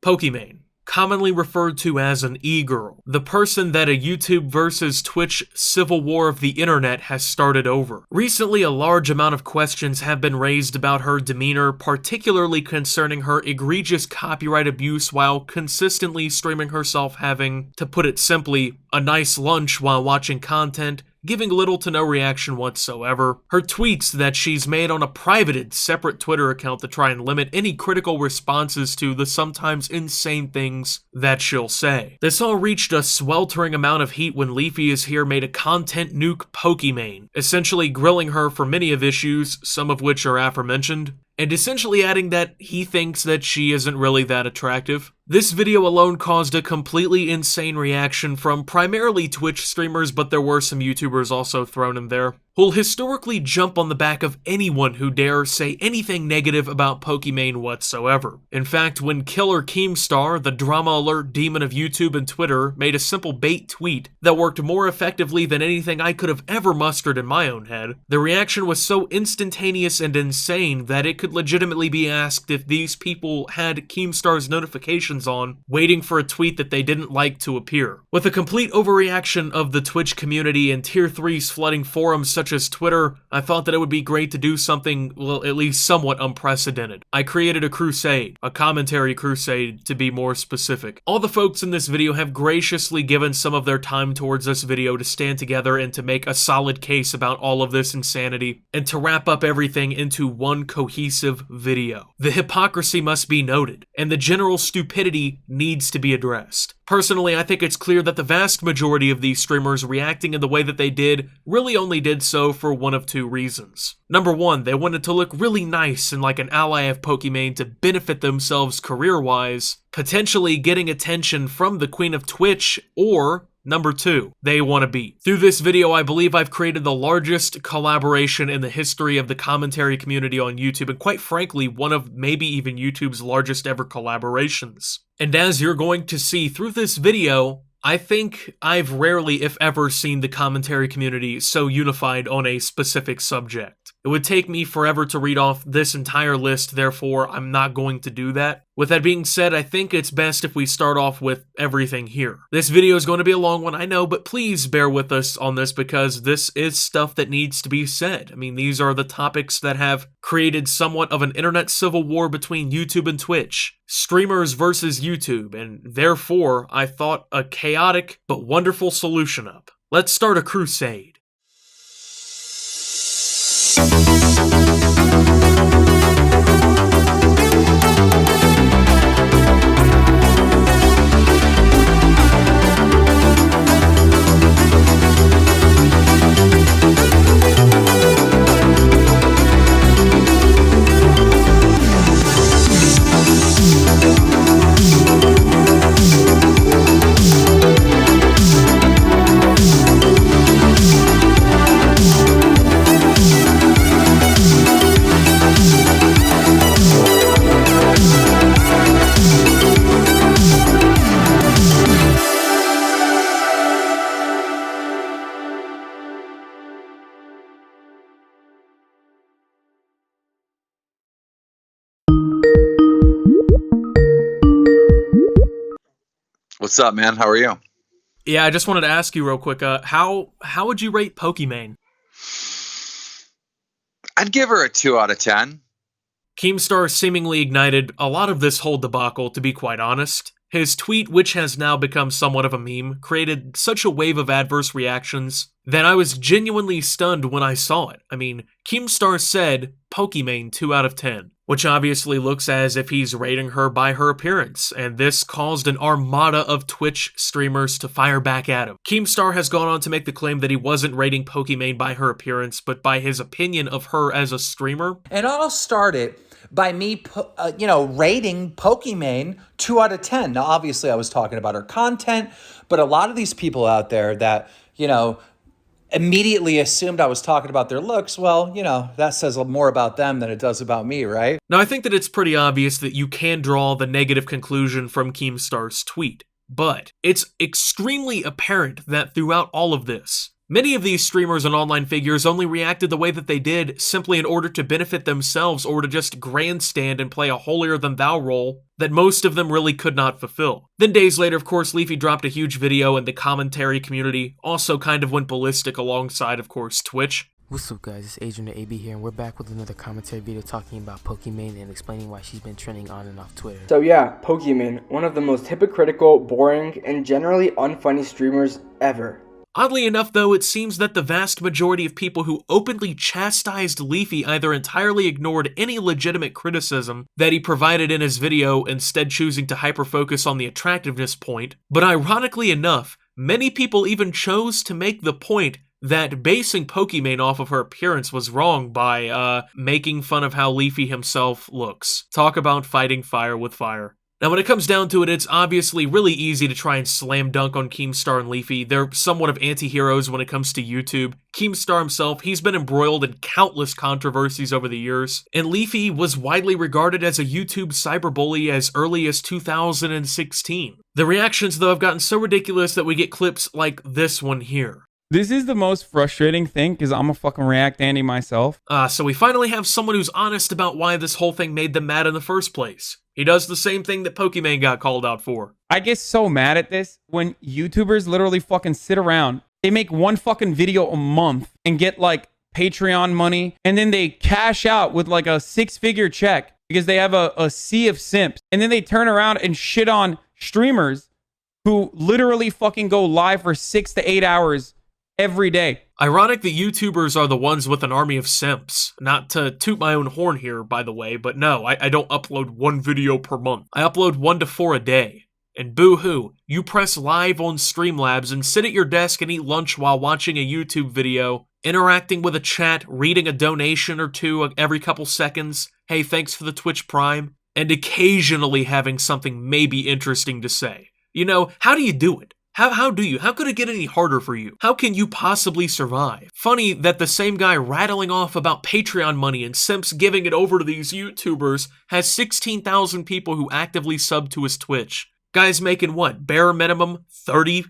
Pokimane, commonly referred to as an e-girl, the person that a YouTube versus Twitch civil war of the internet has started over. Recently, a large amount of questions have been raised about her demeanor, particularly concerning her egregious copyright abuse while consistently streaming herself having, to put it simply, a nice lunch while watching content, giving little to no reaction whatsoever. Her tweets that she's made on a privated, separate Twitter account to try and limit any critical responses to the sometimes insane things that she'll say. This all reached a sweltering amount of heat when LeafyIsHere made a content nuke Pokimane, essentially grilling her for many of issues, some of which are aforementioned, and essentially adding that he thinks that she isn't really that attractive. This video alone caused a completely insane reaction from primarily Twitch streamers, but there were some YouTubers also thrown in there, who'll historically jump on the back of anyone who dare say anything negative about Pokimane whatsoever. In fact, when killer Keemstar, the drama alert demon of YouTube and Twitter, made a simple bait tweet that worked more effectively than anything I could have ever mustered in my own head, the reaction was so instantaneous and insane that it could legitimately be asked if these people had Keemstar's notifications on, waiting for a tweet that they didn't like to appear. With a complete overreaction of the Twitch community and tier 3s flooding forums such as Twitter, I thought that it would be great to do something, well, at least somewhat unprecedented. I created a crusade, a commentary crusade to be more specific. All the folks in this video have graciously given some of their time towards this video to stand together and to make a solid case about all of this insanity, and to wrap up everything into one cohesive video. The hypocrisy must be noted, and the general stupidity needs to be addressed. Personally, I think it's clear that the vast majority of these streamers reacting in the way that they did really only did so for one of two reasons. Number one, they wanted to look really nice and like an ally of Pokimane to benefit themselves career-wise, potentially getting attention from the Queen of Twitch, or number two, they want to beat. Through this video, I believe I've created the largest collaboration in the history of the commentary community on YouTube, and quite frankly, one of maybe even YouTube's largest ever collaborations. And as you're going to see through this video, I think I've rarely, if ever, seen the commentary community so unified on a specific subject. It would take me forever to read off this entire list, therefore I'm not going to do that. With that being said, I think it's best if we start off with everything here. This video is going to be a long one, I know, but please bear with us on this because this is stuff that needs to be said. I mean, these are the topics that have created somewhat of an internet civil war between YouTube and Twitch. Streamers versus YouTube, and therefore I thought a chaotic but wonderful solution up. Let's start a crusade. What's up, man? How are you? Yeah, I just wanted to ask you real quick, how would you rate Pokimane? I'd give her a 2 out of 10. Keemstar seemingly ignited a lot of this whole debacle, to be quite honest. His tweet, which has now become somewhat of a meme, created such a wave of adverse reactions that I was genuinely stunned when I saw it. I mean, Keemstar said Pokimane 2 out of 10, which obviously looks as if he's rating her by her appearance, and this caused an armada of Twitch streamers to fire back at him. Keemstar has gone on to make the claim that he wasn't rating Pokimane by her appearance, but by his opinion of her as a streamer. It all started by me, rating Pokimane 2 out of 10. Now, obviously, I was talking about her content, but a lot of these people out there that, immediately assumed I was talking about their looks, well, that says more about them than it does about me, right? Now, I think that it's pretty obvious that you can draw the negative conclusion from Keemstar's tweet, but it's extremely apparent that throughout all of this, Many of these streamers and online figures only reacted the way that they did simply in order to benefit themselves or to just grandstand and play a holier-than-thou role that most of them really could not fulfill. Then days later, of course, Leafy dropped a huge video and the commentary community also kind of went ballistic alongside, of course, Twitch. What's up guys, it's Adrian the AB here, and we're back with another commentary video talking about Pokimane and explaining why she's been trending on and off Twitter. So yeah, Pokimane, one of the most hypocritical, boring, and generally unfunny streamers ever. Oddly enough though, it seems that the vast majority of people who openly chastised Leafy either entirely ignored any legitimate criticism that he provided in his video, instead choosing to hyper-focus on the attractiveness point, but ironically enough, many people even chose to make the point that basing Pokimane off of her appearance was wrong by, making fun of how Leafy himself looks. Talk about fighting fire with fire. Now, when it comes down to it, it's obviously really easy to try and slam dunk on Keemstar and Leafy. They're somewhat of anti-heroes when it comes to YouTube. Keemstar himself, he's been embroiled in countless controversies over the years, and Leafy was widely regarded as a YouTube cyberbully as early as 2016. The reactions, though, have gotten so ridiculous that we get clips like this one here. This is the most frustrating thing because I'm a fucking React Andy myself. So we finally have someone who's honest about why this whole thing made them mad in the first place. He does the same thing that Pokimane got called out for. I get so mad at this when YouTubers literally fucking sit around. They make one fucking video a month and get like Patreon money, and then they cash out with like a 6-figure check because they have a sea of simps. And then they turn around and shit on streamers who literally fucking go live for 6 to 8 hours every day. Ironic that YouTubers are the ones with an army of simps. Not to toot my own horn here, by the way, but no, I don't upload one video per month. I upload 1 to 4 a day. And boo-hoo, you press live on Streamlabs and sit at your desk and eat lunch while watching a YouTube video, interacting with a chat, reading a donation or two every couple seconds, hey, thanks for the Twitch Prime, and occasionally having something maybe interesting to say. You know, how do you do it? How could it get any harder for you? How can you possibly survive? Funny that the same guy rattling off about Patreon money and simps giving it over to these YouTubers has 16,000 people who actively sub to his Twitch. Guy's making what, bare minimum 30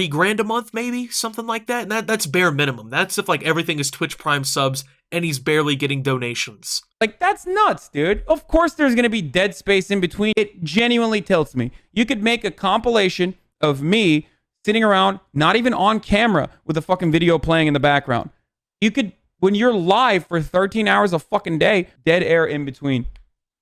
grand a month maybe? Something like that? And that's bare minimum. That's if like everything is Twitch Prime subs and he's barely getting donations. Like, that's nuts, dude. Of course there's gonna be dead space in between. It genuinely tilts me. You could make a compilation of me sitting around, not even on camera, with a fucking video playing in the background. You could, when you're live for 13 hours a fucking day, dead air in between.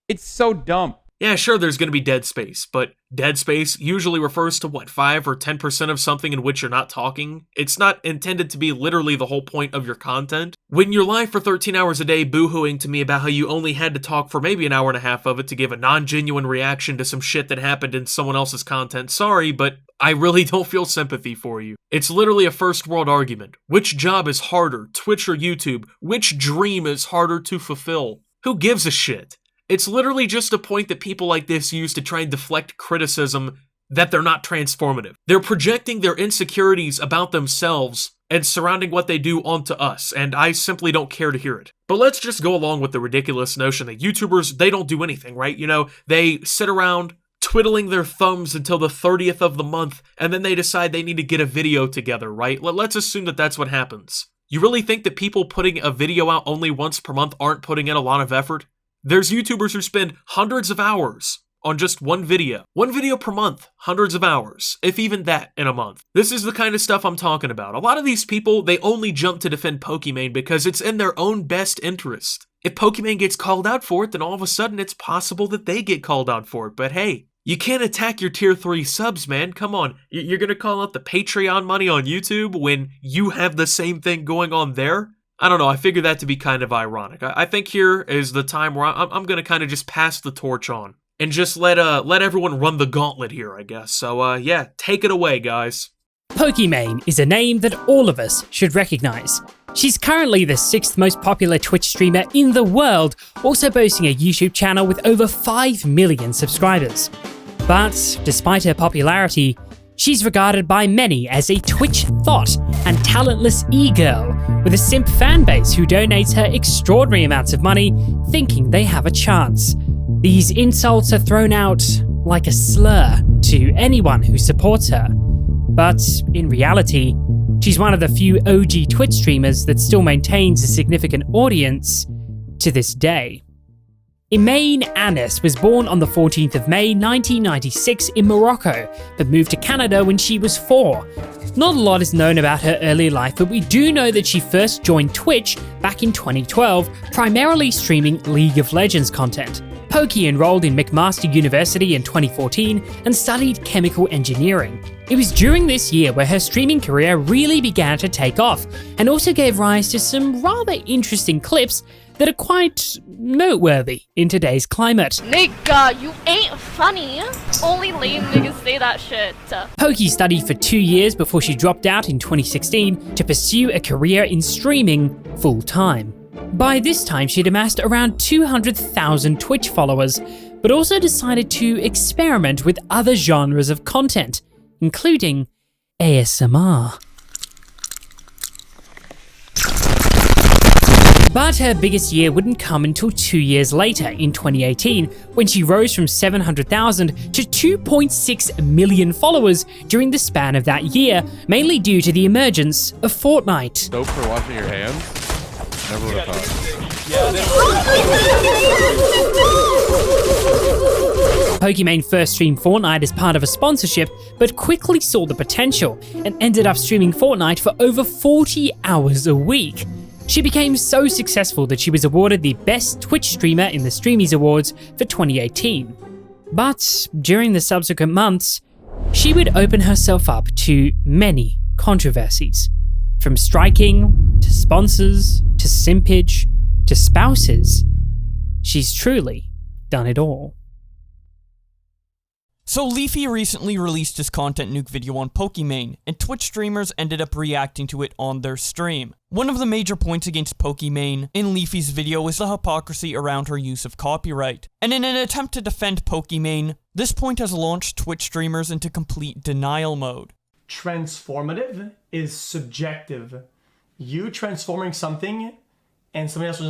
It's so dumb. Yeah, sure, there's going to be dead space, but dead space usually refers to what, 5 or 10% of something in which you're not talking? It's not intended to be literally the whole point of your content. When you're live for 13 hours a day boohooing to me about how you only had to talk for maybe an hour and a half of it to give a non-genuine reaction to some shit that happened in someone else's content, sorry, but I really don't feel sympathy for you. It's literally a first world argument. Which job is harder, Twitch or YouTube? Which dream is harder to fulfill? Who gives a shit? It's literally just a point that people like this use to try and deflect criticism that they're not transformative. They're projecting their insecurities about themselves and surrounding what they do onto us, and I simply don't care to hear it. But let's just go along with the ridiculous notion that YouTubers, they don't do anything, right? You know, they sit around twiddling their thumbs until the 30th of the month, and then they decide they need to get a video together, right? Let's assume that that's what happens. You really think that people putting a video out only once per month aren't putting in a lot of effort? There's YouTubers who spend hundreds of hours on just one video. One video per month, hundreds of hours, if even that in a month. This is the kind of stuff I'm talking about. A lot of these people, they only jump to defend Pokimane because it's in their own best interest. If Pokimane gets called out for it, then all of a sudden it's possible that they get called out for it. But hey, you can't attack your tier 3 subs, man. Come on. You're gonna call out the Patreon money on YouTube when you have the same thing going on there? I don't know, I figure that to be kind of ironic. I think here is the time where I'm gonna kind of just pass the torch on and just let everyone run the gauntlet here, I guess. So yeah, take it away, guys. Pokimane is a name that all of us should recognize. She's currently the 6th most popular Twitch streamer in the world, also boasting a YouTube channel with over 5 million subscribers. But despite her popularity, she's regarded by many as a Twitch thought and talentless e-girl, with a simp fanbase who donates her extraordinary amounts of money, thinking they have a chance. These insults are thrown out like a slur to anyone who supports her. But in reality, She's one of the few OG Twitch streamers that still maintains a significant audience to this day. Imaine Anis was born on the 14th of May 1996 in Morocco, but moved to Canada when she was 4. Not a lot is known about her early life, but we do know that she first joined Twitch back in 2012, primarily streaming League of Legends content. Poki enrolled in McMaster University in 2014 and studied chemical engineering. It was during this year where her streaming career really began to take off, and also gave rise to some rather interesting clips that are quite noteworthy in today's climate. Nigga, you ain't funny. Only lame niggas say that shit. Poki studied for 2 years before she dropped out in 2016 to pursue a career in streaming full-time. By this time, she'd amassed around 200,000 Twitch followers, but also decided to experiment with other genres of content, including ASMR. But her biggest year wouldn't come until 2 years later, in 2018, when she rose from 700,000 to 2.6 million followers during the span of that year, mainly due to the emergence of Fortnite. Soap for washing your hands? Never would have thought. Pokimane first streamed Fortnite as part of a sponsorship, but quickly saw the potential and ended up streaming Fortnite for over 40 hours a week. She became so successful that she was awarded the Best Twitch Streamer in the Streamies Awards for 2018. But during the subsequent months, she would open herself up to many controversies. From striking, to sponsors, to simpage, to spouses. She's truly done it all. So Leafy recently released his content nuke video on Pokimane, and Twitch streamers ended up reacting to it on their stream. One of the major points against Pokimane in Leafy's video was the hypocrisy around her use of copyright. And in an attempt to defend Pokimane, this point has launched Twitch streamers into complete denial mode. Transformative is subjective. You transforming something and somebody else,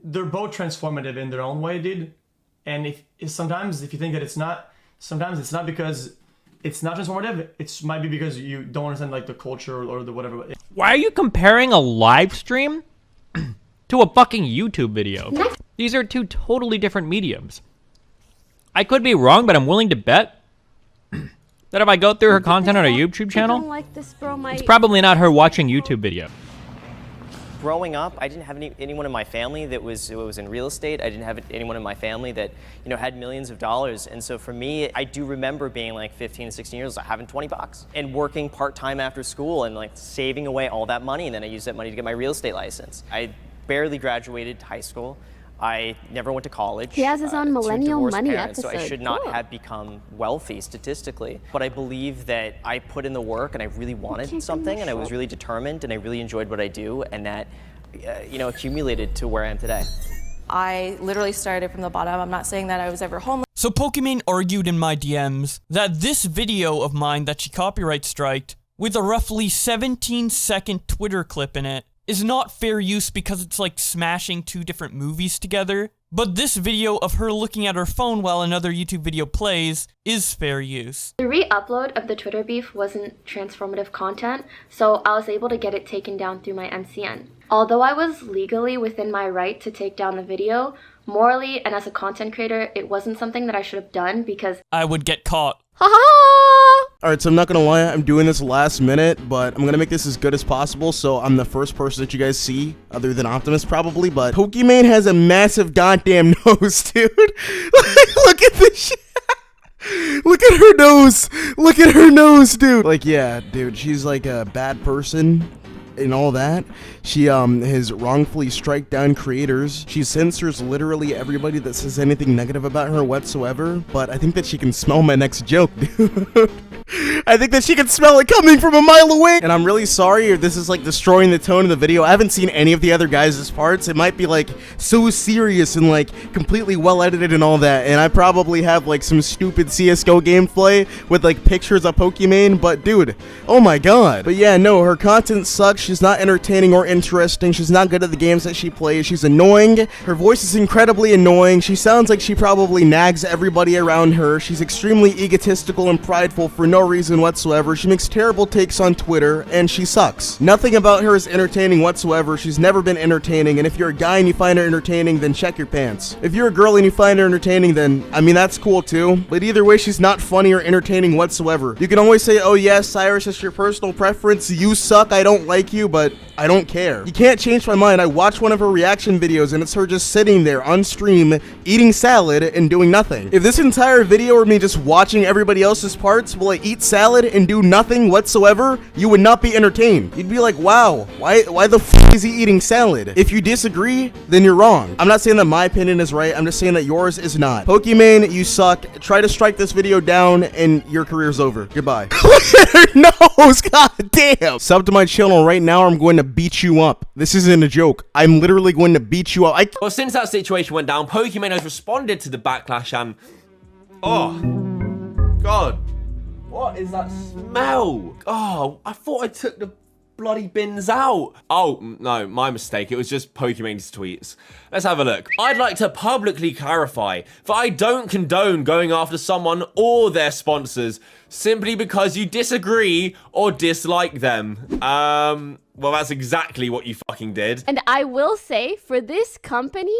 they're both transformative in their own way, dude. And sometimes if you think that it's not, sometimes it's not because it's not transformative. It might be because you don't understand like the culture or the whatever. Why are you comparing a live stream to a fucking YouTube video? These are two totally different mediums. I could be wrong, but I'm willing to bet that if I go through her content on a YouTube channel, Like this, bro, it's probably not her watching YouTube video. Growing up, I didn't have anyone in my family that was in real estate. I didn't have anyone in my family that, you know, had millions of dollars. And so for me, I do remember being like 15, 16 years old, having 20 bucks and working part-time after school and like saving away all that money. And then I used that money to get my real estate license. I barely graduated high school. I never went to college. He has his own millennial money parents, episode. So I should not have become wealthy statistically. But I believe that I put in the work and I really wanted something and I was really determined and I really enjoyed what I do, and that you know, accumulated to where I am today. I literally started from the bottom. I'm not saying that I was ever homeless. So Pokimane argued in my DMs that this video of mine that she copyright striked, with a roughly 17-second Twitter clip in it, is not fair use because it's like smashing two different movies together. But this video of her looking at her phone while another YouTube video plays is fair use. The re-upload of the Twitter beef wasn't transformative content, so I was able to get it taken down through my MCN. Although I was legally within my right to take down the video, morally and as a content creator, it wasn't something that I should have done because I would get caught. Alright, so I'm not gonna lie, I'm doing this last minute, but I'm gonna make this as good as possible, so I'm the first person that you guys see, other than Optimus probably, but Pokimane has a massive goddamn nose, dude. Look at this shit. Look at her nose. Look at her nose, dude. Like, yeah, dude, she's like a bad person and all that. She has wrongfully strike down creators. She censors literally everybody that says anything negative about her whatsoever, but I think that she can smell my next joke, dude. I think that she can smell it coming from a mile away. And I'm really sorry if this is like destroying the tone of the video. I haven't seen any of the other guys' parts. It might be like so serious and like completely well edited and all that. And I probably have like some stupid CSGO gameplay with like pictures of Pokimane. But dude, oh my god. But yeah, no, her content sucks. She's not entertaining or interesting. She's not good at the games that she plays. She's annoying. Her voice is incredibly annoying. She sounds like she probably nags everybody around her. She's extremely egotistical and prideful for no no reason whatsoever. She makes terrible takes on Twitter, and she sucks. Nothing about her is entertaining whatsoever. She's never been entertaining, and if you're a guy and you find her entertaining, then check your pants. If you're a girl and you find her entertaining, then, I mean, that's cool too. But either way, she's not funny or entertaining whatsoever. You can always say, oh yes, Cyrus, it's your personal preference. You suck, I don't like you, but I don't care. You can't change my mind. I watched one of her reaction videos, and it's her just sitting there on stream, eating salad and doing nothing. If this entire video were me just watching everybody else's parts while I eat salad and do nothing whatsoever, you would not be entertained. You'd be like, wow, why the f is he eating salad? If you disagree, then you're wrong. I'm not saying that my opinion is right. I'm just saying that yours is not. Pokimane, you suck. Try to strike this video down and your career's over. Goodbye. Look at her nose. God damn. Sub to my channel right now or I'm going to beat you up. This isn't a joke. I'm literally going to beat you up. Well, since that situation went down, Pokimane has responded to the backlash and... Oh. God. What is that smell? Oh, I thought I took the bloody bins out. Oh, no, my mistake. It was just Pokimane's tweets. Let's have a look. I'd like to publicly clarify that I don't condone going after someone or their sponsors simply because you disagree or dislike them. Well, that's exactly what you fucking did. And I will say, for this company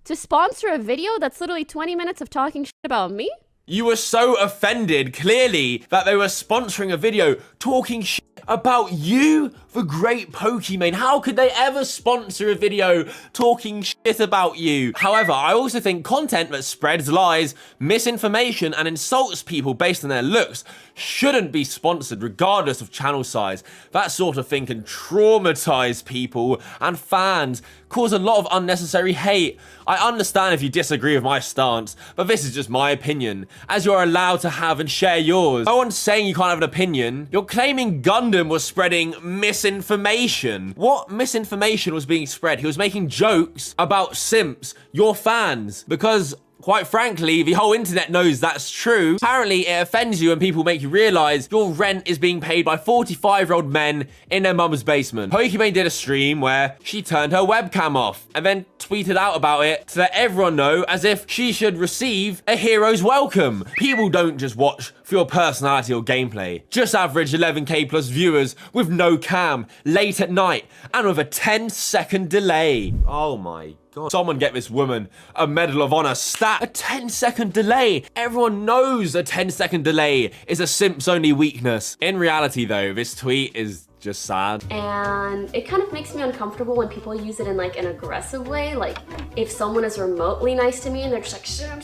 to sponsor a video that's literally 20 minutes of talking shit about me? You were so offended, clearly, that they were sponsoring a video talking shit about you, the great Pokimane. How could they ever sponsor a video talking shit about you? However, I also think content that spreads lies, misinformation, and insults people based on their looks shouldn't be sponsored regardless of channel size. That sort of thing can traumatize people and fans, cause a lot of unnecessary hate. I understand if you disagree with my stance, but this is just my opinion, as you're allowed to have and share yours. No one's saying you can't have an opinion. You're claiming Gundam was spreading misinformation. What misinformation was being spread? He was making jokes about simps, your fans, because quite frankly, the whole internet knows that's true. Apparently, it offends you when people make you realize your rent is being paid by 45-year-old men in their mum's basement. Pokimane did a stream where she turned her webcam off and then tweeted out about it to let everyone know as if she should receive a hero's welcome. People don't just watch for your personality or gameplay. Just average 11k plus viewers with no cam, late at night, and with a 10-second delay. Oh my God. Someone get this woman a Medal of Honor stat. A 10-second delay. Everyone knows a 10-second delay is a simp's only weakness. In reality though, this tweet is just sad. And it kind of makes me uncomfortable when people use it in like an aggressive way. Like if someone is remotely nice to me and they're just like, simp.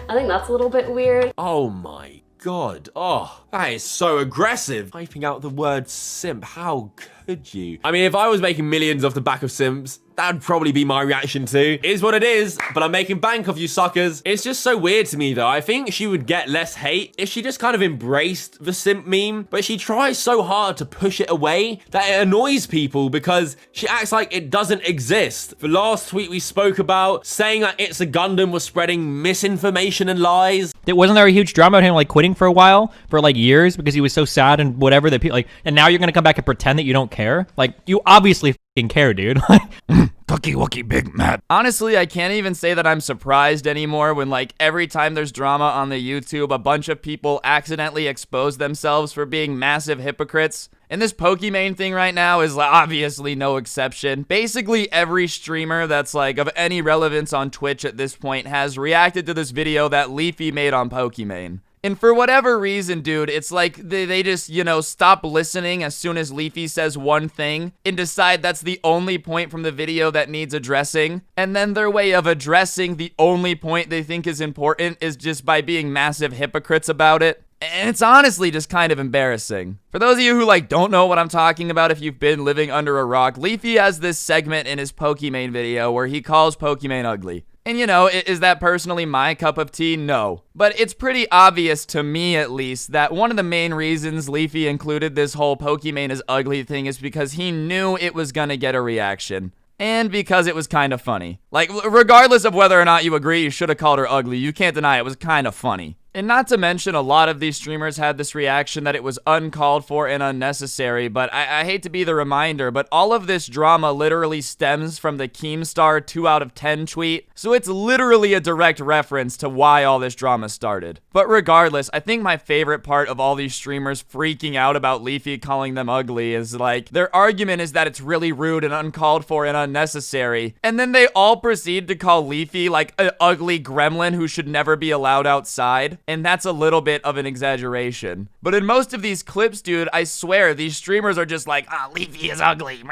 I think that's a little bit weird. Oh my God. Oh, that is so aggressive. Typing out the word simp. How could you? I mean, if I was making millions off the back of simps, that'd probably be my reaction too. It is what it is, but I'm making bank off you suckers. It's just so weird to me though. I think she would get less hate if she just kind of embraced the simp meme, but she tries so hard to push it away that it annoys people because she acts like it doesn't exist. The last tweet we spoke about, saying that It's a Gundam was spreading misinformation and lies. Wasn't there a huge drama about him like quitting for a while, for like years, because he was so sad and whatever that people like, and now you're gonna come back and pretend that you don't care? Like, you obviously fucking care, dude. Cookie Wookie Big Matt. Honestly, I can't even say that I'm surprised anymore when like every time there's drama on the YouTube, a bunch of people accidentally expose themselves for being massive hypocrites. And this Pokimane thing right now is obviously no exception. Basically every streamer that's like of any relevance on Twitch at this point has reacted to this video that Leafy made on Pokimane. And for whatever reason, dude, it's like they just, you know, stop listening as soon as Leafy says one thing and decide that's the only point from the video that needs addressing. And then their way of addressing the only point they think is important is just by being massive hypocrites about it. And it's honestly just kind of embarrassing. For those of you who like don't know what I'm talking about if you've been living under a rock, Leafy has this segment in his Pokimane video where he calls Pokimane ugly. And you know, is that personally my cup of tea? No. But it's pretty obvious to me at least that one of the main reasons Leafy included this whole Pokimane is ugly thing is because he knew it was gonna get a reaction. And because it was kind of funny. Like, regardless of whether or not you agree you should have called her ugly, you can't deny it was kind of funny. And not to mention, a lot of these streamers had this reaction that it was uncalled for and unnecessary, but I hate to be the reminder, but all of this drama literally stems from the Keemstar 2 out of 10 tweet, so it's literally a direct reference to why all this drama started. But regardless, I think my favorite part of all these streamers freaking out about Leafy calling them ugly is like, their argument is that it's really rude and uncalled for and unnecessary, and then they all proceed to call Leafy like an ugly gremlin who should never be allowed outside, and that's a little bit of an exaggeration. But in most of these clips, dude, I swear, these streamers are just like, ah, Leafy is ugly.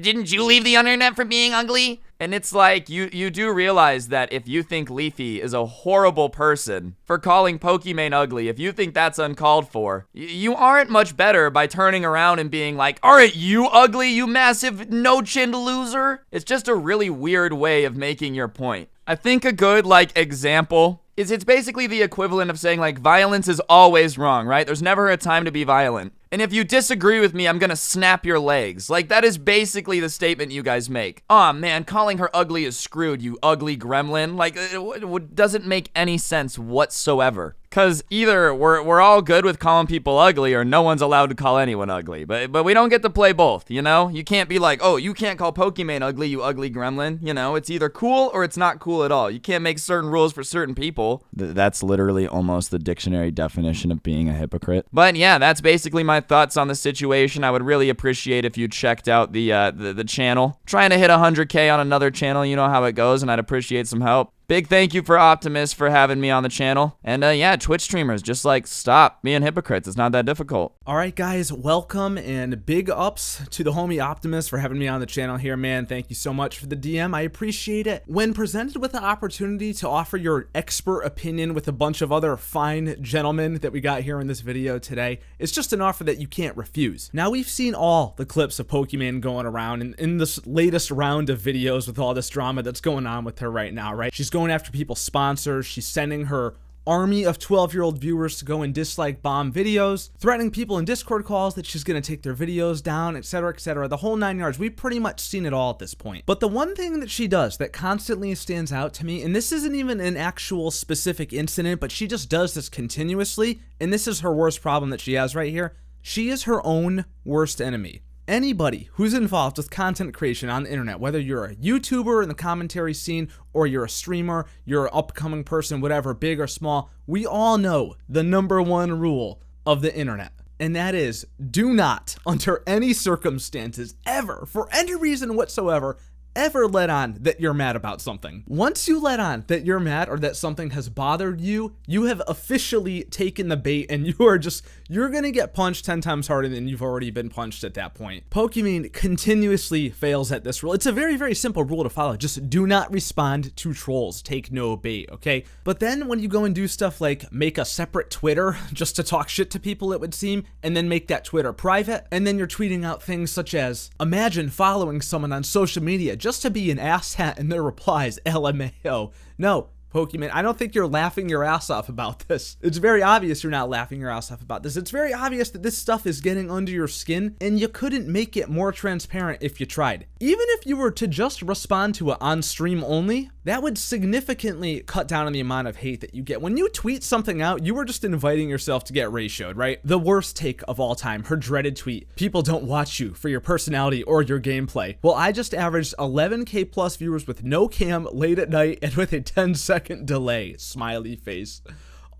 Didn't you leave the internet for being ugly? And it's like, you do realize that if you think Leafy is a horrible person for calling Pokimane ugly, if you think that's uncalled for, you aren't much better by turning around and being like, aren't you ugly, you massive no-chin loser? It's just a really weird way of making your point. I think a good, like, example is it's basically the equivalent of saying, like, violence is always wrong, right? There's never a time to be violent. And if you disagree with me, I'm gonna snap your legs. Like, that is basically the statement you guys make. Aw, man, calling her ugly is screwed, you ugly gremlin. Like, it doesn't make any sense whatsoever. Because either we're all good with calling people ugly, or no one's allowed to call anyone ugly. But we don't get to play both, you know? You can't be like, oh, you can't call Pokimane ugly, you ugly gremlin. You know, it's either cool or it's not cool at all. You can't make certain rules for certain people. That's literally almost the dictionary definition of being a hypocrite. But yeah, that's basically my thoughts on the situation. I would really appreciate if you checked out the channel. Trying to hit 100K on another channel, you know how it goes, and I'd appreciate some help. Big thank you for Optimus for having me on the channel. And yeah, Twitch streamers, just like stop being hypocrites. It's not that difficult. All right, guys, welcome and big ups to the homie Optimus for having me on the channel here, man. Thank you so much for the DM. I appreciate it. When presented with the opportunity to offer your expert opinion with a bunch of other fine gentlemen that we got here in this video today, it's just an offer that you can't refuse. Now, we've seen all the clips of Pokimane going around in this latest round of videos with all this drama that's going on with her right now, right? She's going after people's sponsors. She's sending her army of 12-year-old viewers to go and dislike bomb videos, threatening people in Discord calls that she's going to take their videos down, etc., the whole 9 yards. We've pretty much seen it all at this point. But the one thing that she does that constantly stands out to me, and this isn't even an actual specific incident, but she just does this continuously, and this is her worst problem that she has right here. She is her own worst enemy. Anybody who's involved with content creation on the internet, whether you're a YouTuber in the commentary scene or you're a streamer, you're an upcoming person, whatever, big or small, we all know the #1 rule of the internet. And that is, do not, under any circumstances, ever, for any reason whatsoever, ever let on that you're mad about something. Once you let on that you're mad or that something has bothered you, you have officially taken the bait and you're gonna get punched 10 times harder than you've already been punched at that point. Pokimane continuously fails at this rule. It's a very, very simple rule to follow. Just do not respond to trolls. Take no bait, okay? But then when you go and do stuff like make a separate Twitter just to talk shit to people, it would seem, and then make that Twitter private, and then you're tweeting out things such as, imagine following someone on social media just to be an asshat in their replies, LMAO. No, Pokimane, I don't think you're laughing your ass off about this. It's very obvious you're not laughing your ass off about this. It's very obvious that this stuff is getting under your skin, and you couldn't make it more transparent if you tried. Even if you were to just respond to it on stream only, that would significantly cut down on the amount of hate that you get. When you tweet something out, you were just inviting yourself to get ratioed, right? The worst take of all time, her dreaded tweet, people don't watch you for your personality or your gameplay. Well, I just averaged 11K plus viewers with no cam late at night and with a 10-second delay. Smiley face.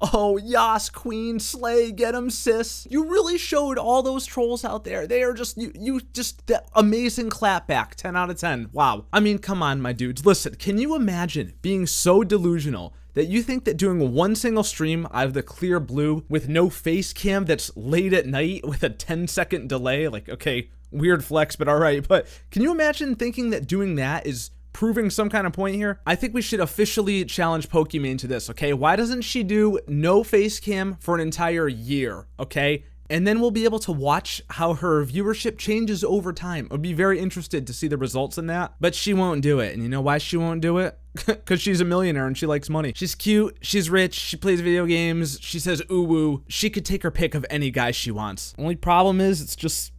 Oh, yas, queen, slay, get him, sis. You really showed all those trolls out there. They are just, you just, that amazing clapback, 10 out of 10. Wow. I mean, come on, my dudes. Listen, can you imagine being so delusional that you think that doing one single stream out of the clear blue with no face cam that's late at night with a 10-second delay, like, okay, weird flex, but all right. But can you imagine thinking that doing that is proving some kind of point here? I think we should officially challenge Pokimane to this, okay? Why doesn't she do no face cam for an entire year, okay? And then we'll be able to watch how her viewership changes over time. I'd be very interested to see the results in that, but she won't do it. And you know why she won't do it? Because she's a millionaire and she likes money. She's cute, she's rich, she plays video games, she says ooh woo. She could take her pick of any guy she wants. Only problem is it's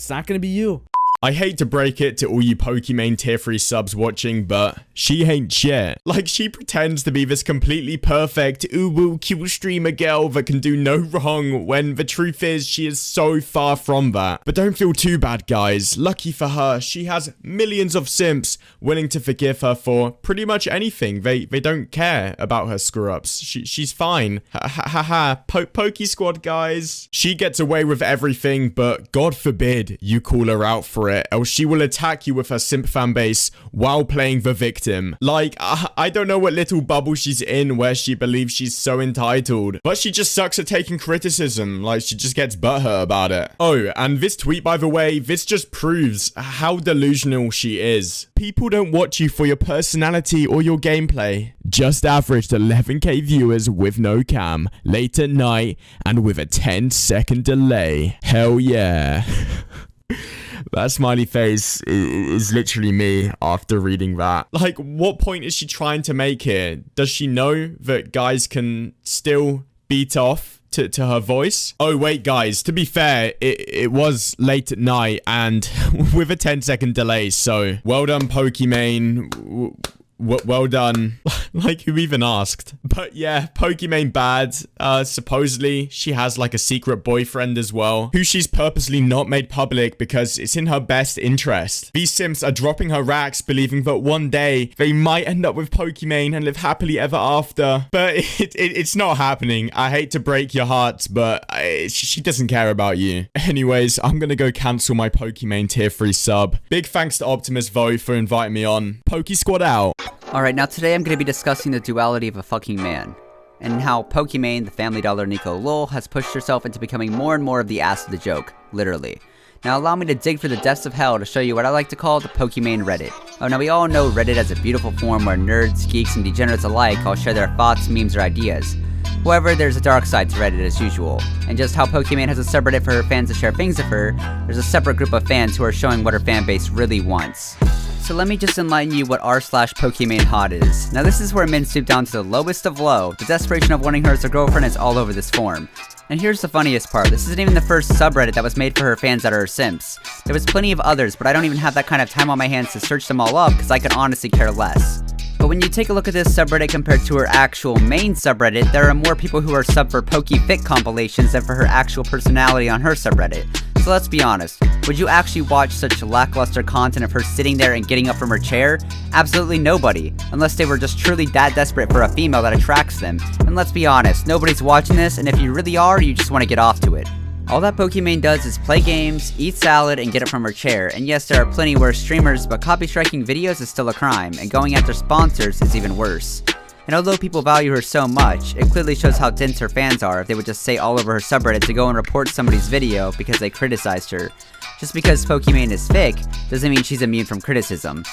not gonna be you. I hate to break it to all you Pokimane tier 3 subs watching, but she ain't shit. Like, she pretends to be this completely perfect, uwu cute streamer girl that can do no wrong, when the truth is she is so far from that. But don't feel too bad, guys. Lucky for her, she has millions of simps willing to forgive her for pretty much anything. They don't care about her screw-ups. She's fine. Ha ha ha. Poki Squad, guys. She gets away with everything, but God forbid you call her out for it, else she will attack you with her simp fan base while playing the victim. Like, I don't know what little bubble she's in where she believes she's so entitled, but she just sucks at taking criticism. Like, she just gets butthurt about it. Oh, and this tweet, by the way, this just proves how delusional she is. People don't watch you for your personality or your gameplay. Just averaged 11k viewers with no cam, late at night, and with a 10-second delay. Hell yeah. That smiley face is literally me after reading that. Like, what point is she trying to make here? Does she know that guys can still beat off to her voice? Oh, wait, guys, to be fair, it was late at night and with a 10-second delay, so well done, Pokimane. Well done. Like, who even asked? But yeah, Pokimane bad. Supposedly, she has like a secret boyfriend as well, who she's purposely not made public because it's in her best interest. These simps are dropping her racks, believing that one day they might end up with Pokimane and live happily ever after. But it's not happening. I hate to break your hearts, but she doesn't care about you. Anyways, I'm gonna go cancel my Pokimane tier 3 sub. Big thanks to Optimus though for inviting me on. Poki Squad out. Alright, now today I'm going to be discussing the duality of a fucking man, and how Pokimane, the Family Dollar Nico lol, has pushed herself into becoming more and more of the ass of the joke, literally. Now allow me to dig through the depths of hell to show you what I like to call the Pokimane Reddit. Oh, now we all know Reddit as a beautiful forum where nerds, geeks, and degenerates alike all share their thoughts, memes, or ideas. However, there's a dark side to Reddit as usual, and just how Pokimane has a subreddit for her fans to share things of her, there's a separate group of fans who are showing what her fanbase really wants. So let me just enlighten you what r/Pokimane hot is. Now this is where men stoop down to the lowest of low. The desperation of wanting her as a girlfriend is all over this forum. And here's the funniest part, this isn't even the first subreddit that was made for her fans that are her simps. There was plenty of others, but I don't even have that kind of time on my hands to search them all up because I could honestly care less. But when you take a look at this subreddit compared to her actual main subreddit, there are more people who are sub for PokiFit compilations than for her actual personality on her subreddit. So let's be honest, would you actually watch such lackluster content of her sitting there and getting up from her chair? Absolutely nobody, unless they were just truly that desperate for a female that attracts them. And let's be honest, nobody's watching this, and if you really are, you just want to get off to it. All that Pokimane does is play games, eat salad, and get up from her chair, and yes, there are plenty worse streamers, but copy striking videos is still a crime, and going after sponsors is even worse. And although people value her so much, it clearly shows how dense her fans are if they would just say all over her subreddit to go and report somebody's video because they criticized her. Just because Pokimane is fake doesn't mean she's immune from criticism.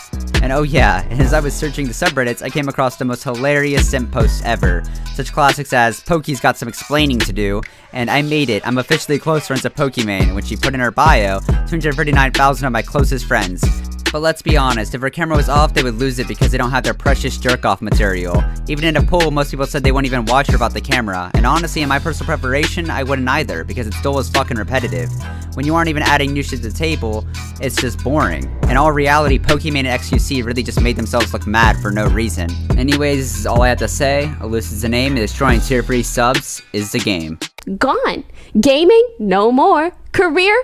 And oh yeah, as I was searching the subreddits, I came across the most hilarious simp posts ever. Such classics as, Poki's got some explaining to do, and I made it, I'm officially close friends with Pokimane, which she put in her bio, 239,000 of my closest friends. But let's be honest, if her camera was off, they would lose it because they don't have their precious jerk-off material. Even in a poll, most people said they wouldn't even watch her about the camera, and honestly, in my personal preparation, I wouldn't either, because it's dull as fucking repetitive. When you aren't even adding new shit to the table, it's just boring. In all reality, Pokimane and XQC really just made themselves look mad for no reason. Anyways, this is all I have to say. Allucid's the name, and destroying tier 3 subs is the game. Gone. Gaming? No more. Career?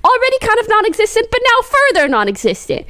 Already kind of non-existent, but now further non-existent.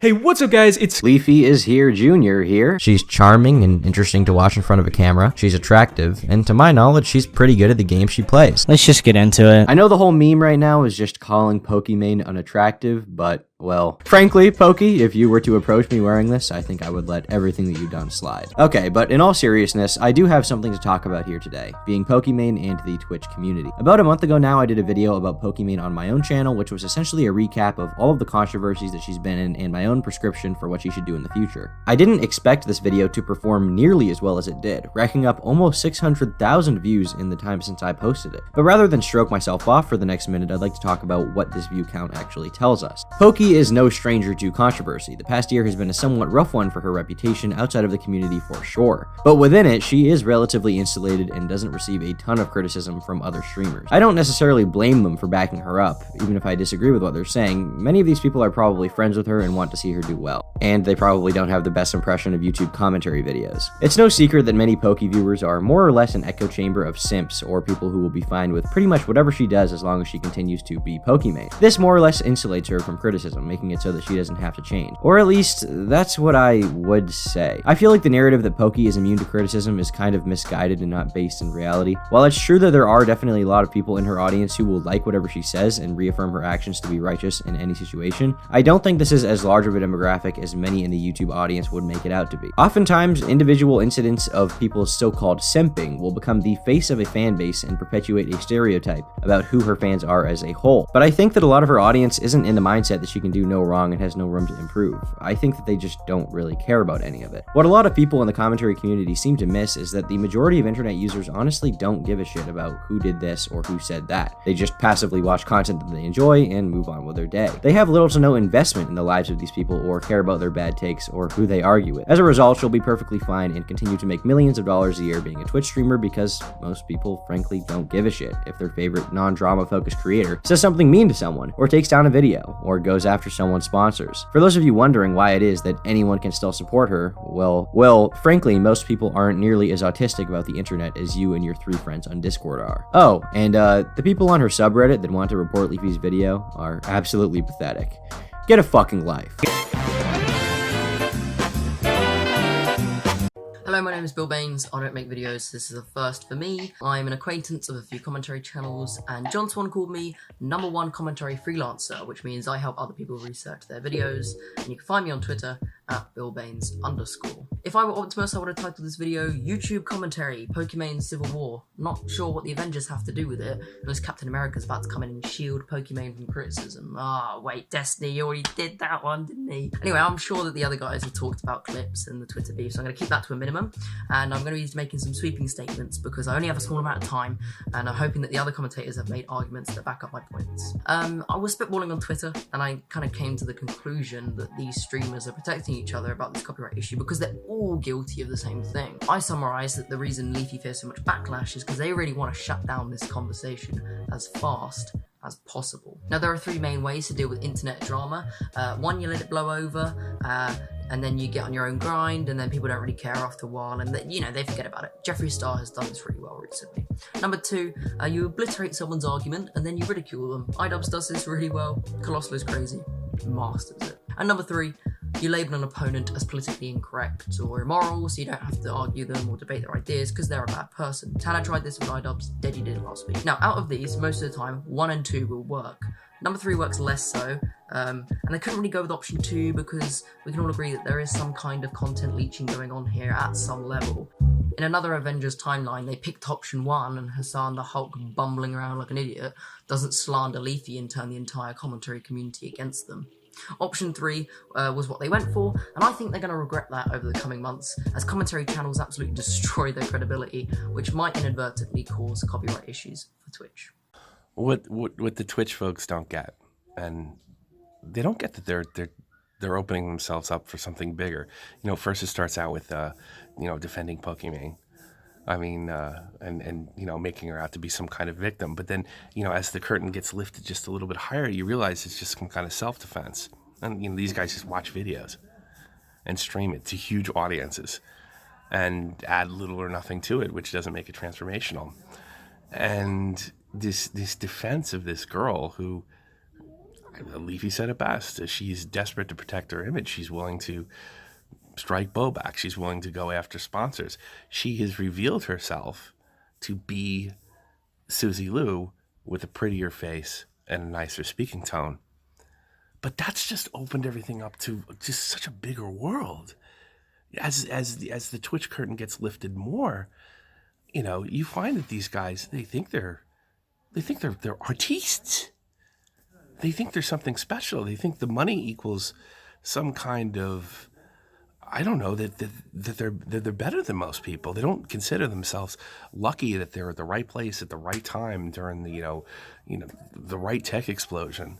Hey, what's up guys, it's LeafyIsHere Jr. here. She's charming and interesting to watch in front of a camera. She's attractive, and to my knowledge, she's pretty good at the game she plays. Let's just get into it. I know the whole meme right now is just calling Pokimane unattractive, but, well, frankly, Poki, if you were to approach me wearing this, I think I would let everything that you've done slide. Okay, but in all seriousness, I do have something to talk about here today, being Pokimane and the Twitch community. About a month ago now, I did a video about Pokimane on my own channel, which was essentially a recap of all of the controversies that she's been in and my own prescription for what she should do in the future. I didn't expect this video to perform nearly as well as it did, racking up almost 600,000 views in the time since I posted it. But rather than stroke myself off for the next minute, I'd like to talk about what this view count actually tells us. Poki Poki is no stranger to controversy. The past year has been a somewhat rough one for her reputation outside of the community for sure. But within it, she is relatively insulated and doesn't receive a ton of criticism from other streamers. I don't necessarily blame them for backing her up, even if I disagree with what they're saying. Many of these people are probably friends with her and want to see her do well. And they probably don't have the best impression of YouTube commentary videos. It's no secret that many Poki viewers are more or less an echo chamber of simps or people who will be fine with pretty much whatever she does as long as she continues to be Pokimane. This more or less insulates her from criticism, making it so that she doesn't have to change. Or at least, that's what I would say. I feel like the narrative that Poki is immune to criticism is kind of misguided and not based in reality. While it's true that there are definitely a lot of people in her audience who will like whatever she says and reaffirm her actions to be righteous in any situation, I don't think this is as large of a demographic as many in the YouTube audience would make it out to be. Oftentimes, individual incidents of people's so-called simping will become the face of a fan base and perpetuate a stereotype about who her fans are as a whole. But I think that a lot of her audience isn't in the mindset that she can do no wrong and has no room to improve. I think that they just don't really care about any of it. What a lot of people in the commentary community seem to miss is that the majority of internet users honestly don't give a shit about who did this or who said that. They just passively watch content that they enjoy and move on with their day. They have little to no investment in the lives of these people or care about their bad takes or who they argue with. As a result, she'll be perfectly fine and continue to make millions of dollars a year being a Twitch streamer because most people frankly don't give a shit if their favorite non-drama focused creator says something mean to someone or takes down a video or goes after someone's sponsors. For those of you wondering why it is that anyone can still support her, well, frankly, most people aren't nearly as autistic about the internet as you and your 3 friends on Discord are. Oh, and the people on her subreddit that want to report Leafy's video are absolutely pathetic. Get a fucking life. Hello, my name is Bill Baines. I don't make videos. This is a first for me. I'm an acquaintance of a few commentary channels, and John Swan called me #1 commentary freelancer, which means I help other people research their videos, and you can find me on Twitter at BillBaines_. If I were Optimus, I would have titled this video YouTube Commentary, Pokimane Civil War. Not sure what the Avengers have to do with it, unless Captain America's about to come in and shield Pokimane from criticism. Ah, wait, Destiny, you already did that one, didn't he? Anyway, I'm sure that the other guys have talked about clips and the Twitter beef, so I'm going to keep that to a minimum, and I'm going to be making some sweeping statements because I only have a small amount of time, and I'm hoping that the other commentators have made arguments that back up my points. I was spitballing on Twitter, and I kind of came to the conclusion that these streamers are protecting each other about this copyright issue because they're all guilty of the same thing. I summarised that the reason Leafy fears so much backlash is because they really want to shut down this conversation as fast as possible. Now, there are 3 main ways to deal with internet drama. One, you let it blow over, and then you get on your own grind, and then people don't really care after a while, and they forget about it. Jeffree Star has done this really well recently. Number 2, you obliterate someone's argument, and then you ridicule them. iDubbbz does this really well. Colossal is crazy. Masters it. And number 3, you label an opponent as politically incorrect or immoral, so you don't have to argue them or debate their ideas because they're a bad person. Tana tried this with iDubbbz, Deddy did it last week. Now, out of these, most of the time, 1 and 2 will work. Number 3 works less so, and they couldn't really go with option 2 because we can all agree that there is some kind of content leeching going on here at some level. In another Avengers timeline, they picked option 1, and Hassan the Hulk, bumbling around like an idiot, doesn't slander Leafy and turn the entire commentary community against them. Option 3 was what they went for, and I think they're going to regret that over the coming months, as commentary channels absolutely destroy their credibility, which might inadvertently cause copyright issues for Twitch. What the Twitch folks don't get, and they don't get that they're opening themselves up for something bigger. First it starts out with defending Pokimane. I mean, and making her out to be some kind of victim. But then, as the curtain gets lifted just a little bit higher, you realize it's just some kind of self-defense. And, these guys just watch videos and stream it to huge audiences and add little or nothing to it, which doesn't make it transformational. And this defense of this girl who, Leafy said it best, she's desperate to protect her image. She's willing to strike Bobak. She's willing to go after sponsors. She has revealed herself to be Susie Liu with a prettier face and a nicer speaking tone. But that's just opened everything up to just such a bigger world. As the Twitch curtain gets lifted more, you find that these guys, they think they're artistes. They think there's something special. They think the money equals some kind of, I don't know, that they're better than most people. They don't consider themselves lucky that they're at the right place at the right time during the the right tech explosion.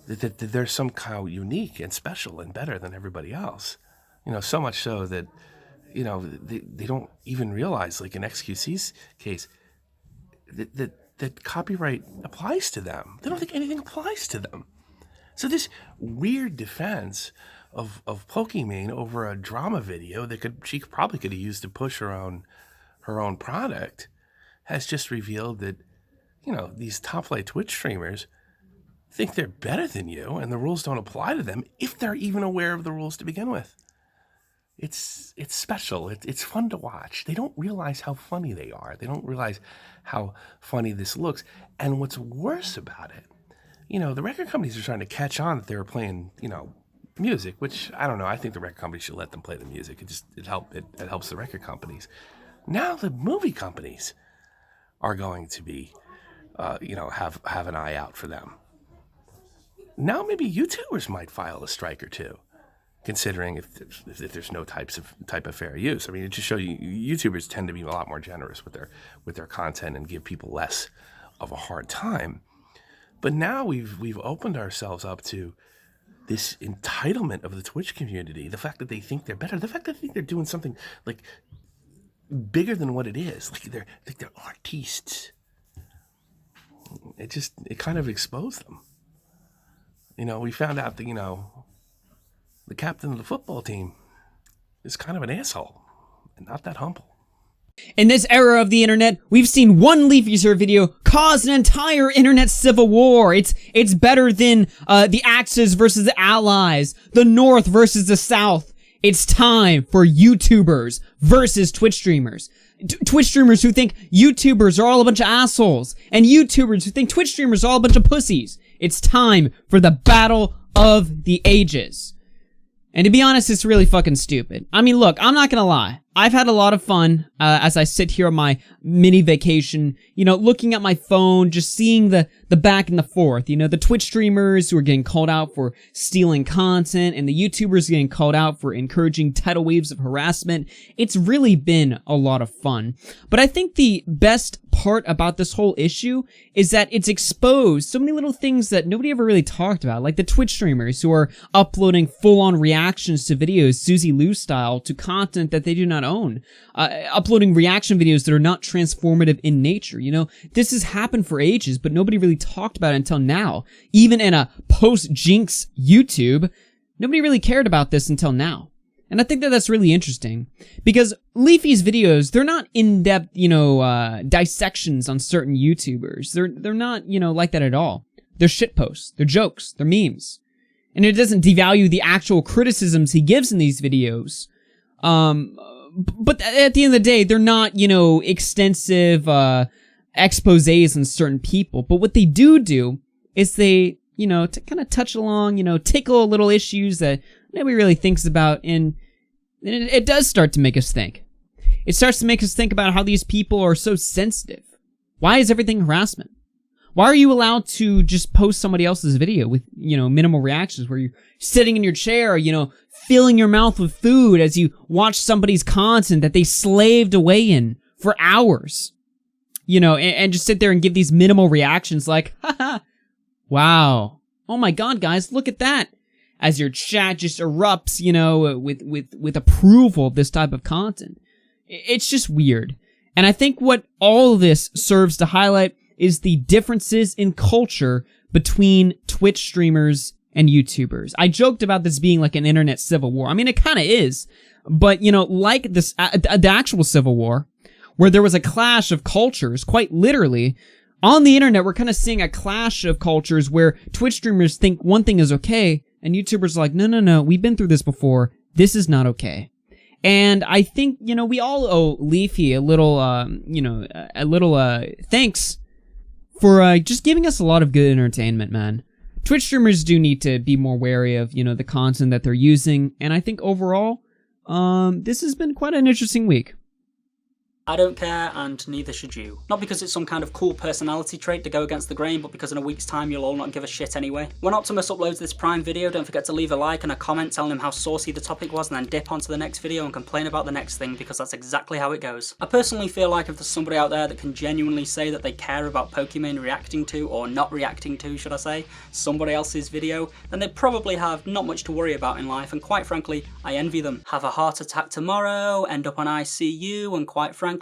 that they're somehow unique and special and better than everybody else. You know, so much so that, you know, they don't even realize, like in XQC's case, that copyright applies to them. They don't think anything applies to them. So this weird defense of Pokimane over a drama video that she probably could have used to push her own product has just revealed that, you know, these top flight Twitch streamers think they're better than you and the rules don't apply to them if they're even aware of the rules to begin with. It's special. It's fun to watch. They don't realize how funny they are. They don't realize how funny this looks. And what's worse about it, you know, the record companies are trying to catch on that they were playing, you know, music, which I don't know. I think the record companies should let them play the music. It helps the record companies. Now the movie companies are going to be, you know, have an eye out for them. Now maybe YouTubers might file a strike or two, considering if there's no type of fair use. I mean, it just shows you YouTubers tend to be a lot more generous with their content and give people less of a hard time. But now we've opened ourselves up to this entitlement of the Twitch community, the fact that they think they're better, the fact that they think they're doing something like bigger than what it is, like they're artistes. It kind of exposed them. You know, we found out that, you know, the captain of the football team is kind of an asshole and not that humble. In this era of the internet, we've seen one LeafyIsHere video cause an entire internet civil war. It's better than the Axis versus the Allies, the North versus the South. It's time for YouTubers versus Twitch streamers. Twitch streamers who think YouTubers are all a bunch of assholes, and YouTubers who think Twitch streamers are all a bunch of pussies. It's time for the battle of the ages. And to be honest, it's really fucking stupid. I mean, look, I'm not gonna lie. I've had a lot of fun as I sit here on my mini vacation, you know, looking at my phone, just seeing the back and the forth. You know, the Twitch streamers who are getting called out for stealing content and the YouTubers getting called out for encouraging tidal waves of harassment. It's really been a lot of fun. But I think the best part about this whole issue is that it's exposed so many little things that nobody ever really talked about, like the Twitch streamers who are uploading full-on reactions to videos, Susie Lou style, to content that they do not own, uploading reaction videos that are not transformative in nature. You know, this has happened for ages, but nobody really talked about it until now. Even in a post-Jinx YouTube, nobody really cared about this until now. And I think that that's really interesting, because Leafy's videos, they're not in-depth, you know, dissections on certain YouTubers. They're not, you know, like that at all. They're shitposts, they're jokes, they're memes. And it doesn't devalue the actual criticisms he gives in these videos. But at the end of the day, they're not, you know, extensive exposés on certain people. But what they do is they, you know, to kind of touch along, you know, tickle little issues that nobody really thinks about, and it does start to make us think. It starts to make us think about how these people are so sensitive. Why is everything harassment? Why are you allowed to just post somebody else's video with, you know, minimal reactions, where you're sitting in your chair, you know, filling your mouth with food as you watch somebody's content that they slaved away in for hours, you know, and just sit there and give these minimal reactions like, haha, wow, oh my god, guys, look at that, as your chat just erupts, you know, with approval of this type of content. It's just weird. And I think what all of this serves to highlight is the differences in culture between Twitch streamers and YouTubers. I joked about this being like an internet civil war. I mean, it kind of is. But, you know, like this, the actual civil war, where there was a clash of cultures, quite literally, on the internet, we're kind of seeing a clash of cultures where Twitch streamers think one thing is okay, and YouTubers are like, no, we've been through this before. This is not okay. And I think, you know, we all owe Leafy a little, thanks for just giving us a lot of good entertainment, man. Twitch streamers do need to be more wary of, you know, the content that they're using, and I think overall, this has been quite an interesting week. I don't care, and neither should you. Not because it's some kind of cool personality trait to go against the grain, but because in a week's time you'll all not give a shit anyway. When Optimus uploads this Prime video, don't forget to leave a like and a comment telling him how saucy the topic was, and then dip onto the next video and complain about the next thing, because that's exactly how it goes. I personally feel like if there's somebody out there that can genuinely say that they care about Pokimane reacting to, or not reacting to, should I say, somebody else's video, then they probably have not much to worry about in life, and quite frankly, I envy them. Have a heart attack tomorrow, end up on ICU, and quite frankly,